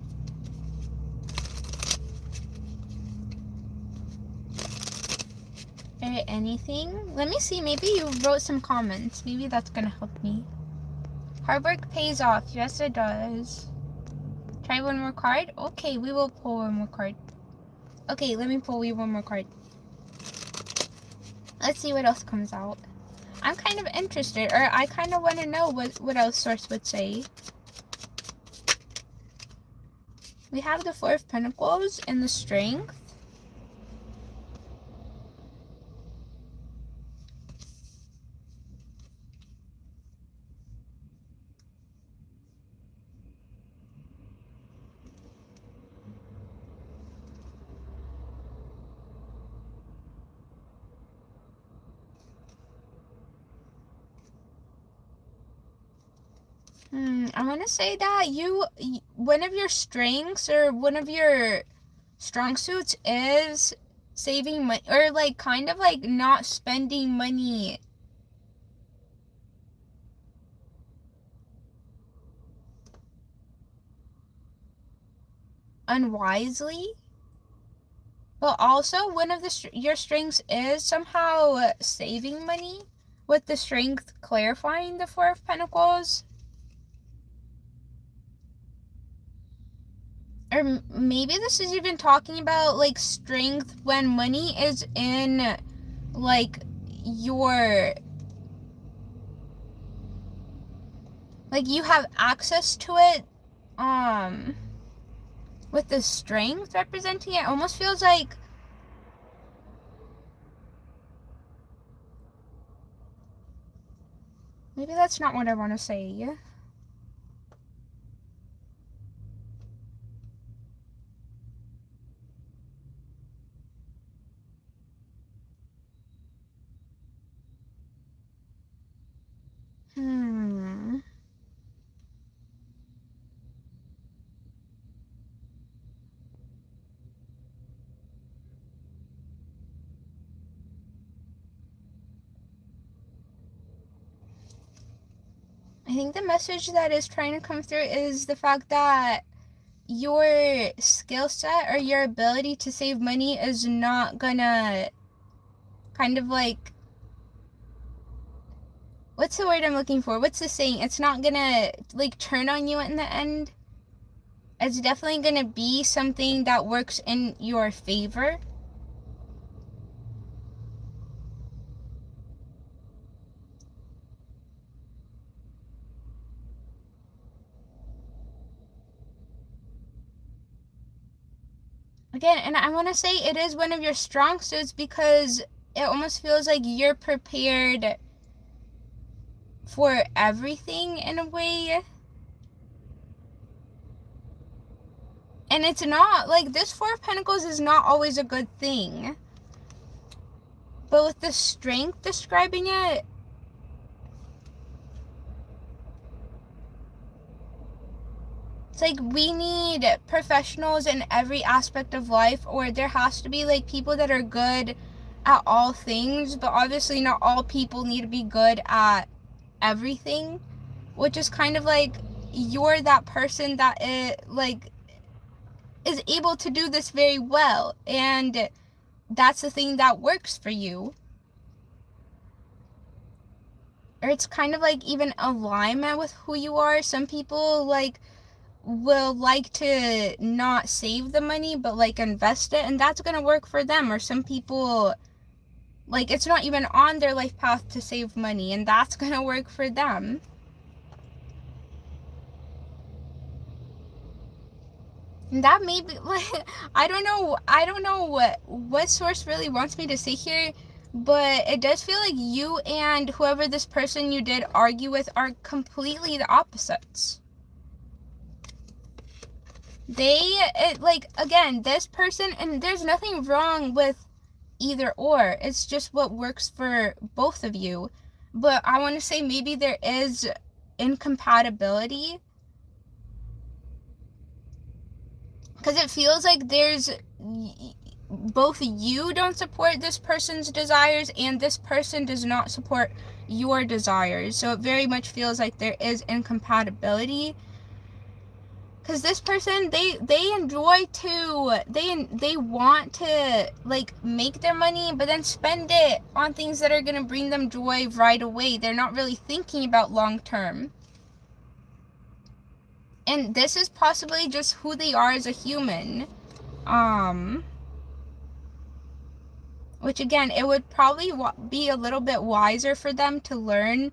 Anything? Let me see, maybe you wrote some comments. Maybe that's gonna help me. Hard work pays off. Yes, it does. Try one more card? Okay, we will pull one more card. Okay, let me pull you one more card. Let's see what else comes out. I'm kind of interested, or I kind of want to know what else Source would say. We have the Four of Pentacles and the Strength. I want to say that one of your strengths or one of your strong suits is saving money, or like kind of like not spending money unwisely. But also one of your strengths is somehow saving money, with the Strength clarifying the Four of Pentacles. Or maybe this is even talking about like strength when money is in like your, like you have access to it, with the Strength representing it. Almost feels like maybe that's not what I want to say. I think the message that is trying to come through is the fact that your skill set or your ability to save money is not gonna kind of like, what's the word I'm looking for? What's the saying? It's not gonna like turn on you in the end. It's definitely gonna be something that works in your favor. Again, and I want to say it is one of your strong suits because it almost feels like you're prepared for everything in a way. And it's not, like, this Four of Pentacles is not always a good thing. But with the Strength describing it, it's like we need professionals in every aspect of life, or there has to be like people that are good at all things, but obviously not all people need to be good at everything, which is kind of like you're that person that is able to do this very well, and that's the thing that works for you. Or it's kind of like even alignment with who you are. Some people like will like to not save the money but like invest it, and that's gonna work for them. Or some people, like, it's not even on their life path to save money, and that's gonna work for them. And that may be like, I don't know what Source really wants me to say here, but it does feel like you and whoever this person you did argue with are completely the opposites. Again, this person, and there's nothing wrong with either or, it's just what works for both of you. But I want to say maybe there is incompatibility, because it feels like there's both you don't support this person's desires and this person does not support your desires. So it very much feels like there is incompatibility. Because this person, they enjoy to, they want to like make their money, but then spend it on things that are going to bring them joy right away. They're not really thinking about long term. And this is possibly just who they are as a human. Which again, it would probably be a little bit wiser for them to learn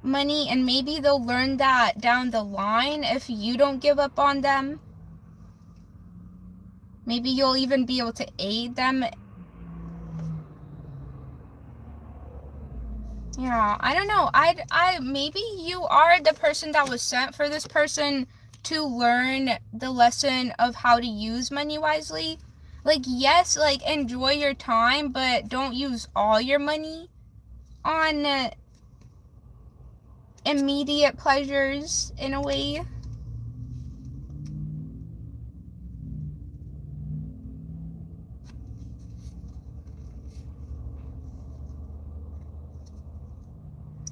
money, and maybe they'll learn that down the line if you don't give up on them. Maybe you'll even be able to aid them. Yeah, I don't know. Maybe you are the person that was sent for this person to learn the lesson of how to use money wisely. Like, yes, like, enjoy your time, but don't use all your money on immediate pleasures, in a way.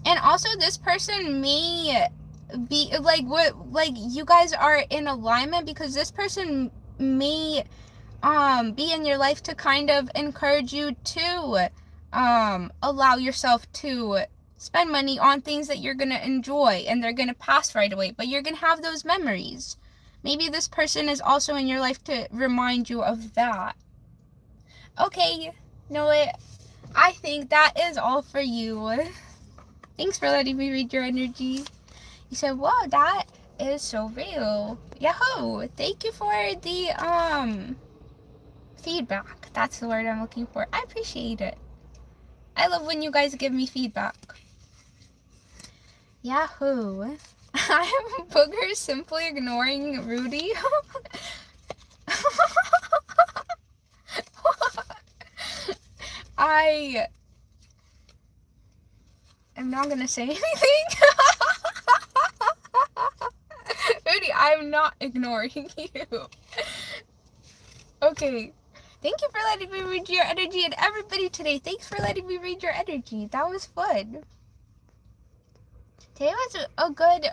And also, this person may be like, what, like, you guys are in alignment, because this person may be in your life to kind of encourage you to allow yourself to spend money on things that you're gonna enjoy, and they're gonna pass right away, but you're gonna have those memories. Maybe this person is also in your life to remind you of that. Okay, know it. I think that is all for you. Thanks for letting me read your energy. You said, "Wow, that is so real." Yahoo! Thank you for the feedback. That's the word I'm looking for. I appreciate it. I love when you guys give me feedback. Yahoo! I am Booger simply ignoring Rudy. I am not gonna say anything. Rudy, I'm not ignoring you. Okay. Thank you for letting me read your energy, and everybody today, thanks for letting me read your energy. That was fun. Today was a good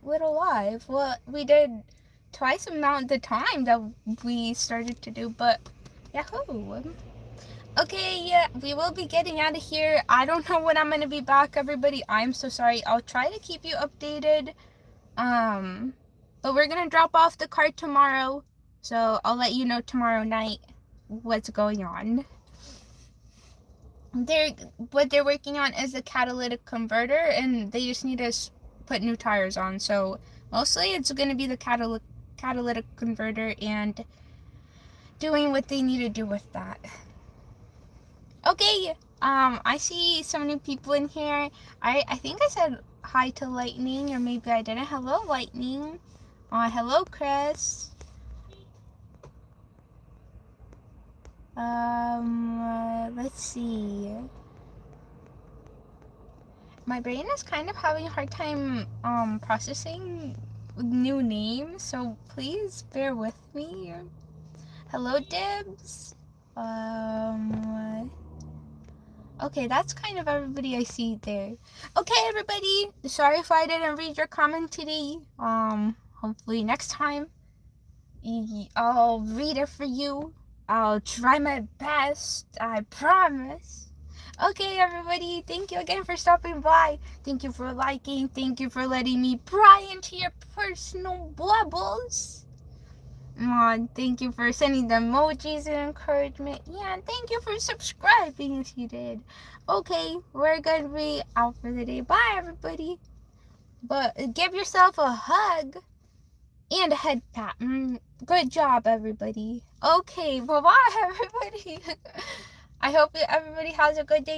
little live. Well, we did twice amount the time that we started to do, but yahoo. Okay, yeah, we will be getting out of here. I don't know when I'm gonna be back, everybody. I'm so sorry. I'll try to keep you updated. But we're gonna drop off the card tomorrow, so I'll let you know tomorrow night what's going on. What they're working on is a catalytic converter, and they just need to put new tires on. So mostly it's going to be the catalytic converter and doing what they need to do with that. Okay, I see some new people in here. I think I said hi to Lightning, or maybe I didn't. Hello, Lightning. Hello, Chris. Let's see. My brain is kind of having a hard time processing new names, so please bear with me. Hello, Dibs. Okay, that's kind of everybody I see there. Okay, everybody, sorry if I didn't read your comment today. Hopefully next time I'll read it for you. I'll try my best, I promise. Okay, everybody, thank you again for stopping by. Thank you for liking. Thank you for letting me pry into your personal bubbles. Thank you for sending the emojis and encouragement. Yeah, and thank you for subscribing if you did. Okay, we're gonna be out for the day. Bye, everybody. But give yourself a hug and a head pat. Good job, everybody. Okay, bye-bye, everybody. I hope everybody has a good day.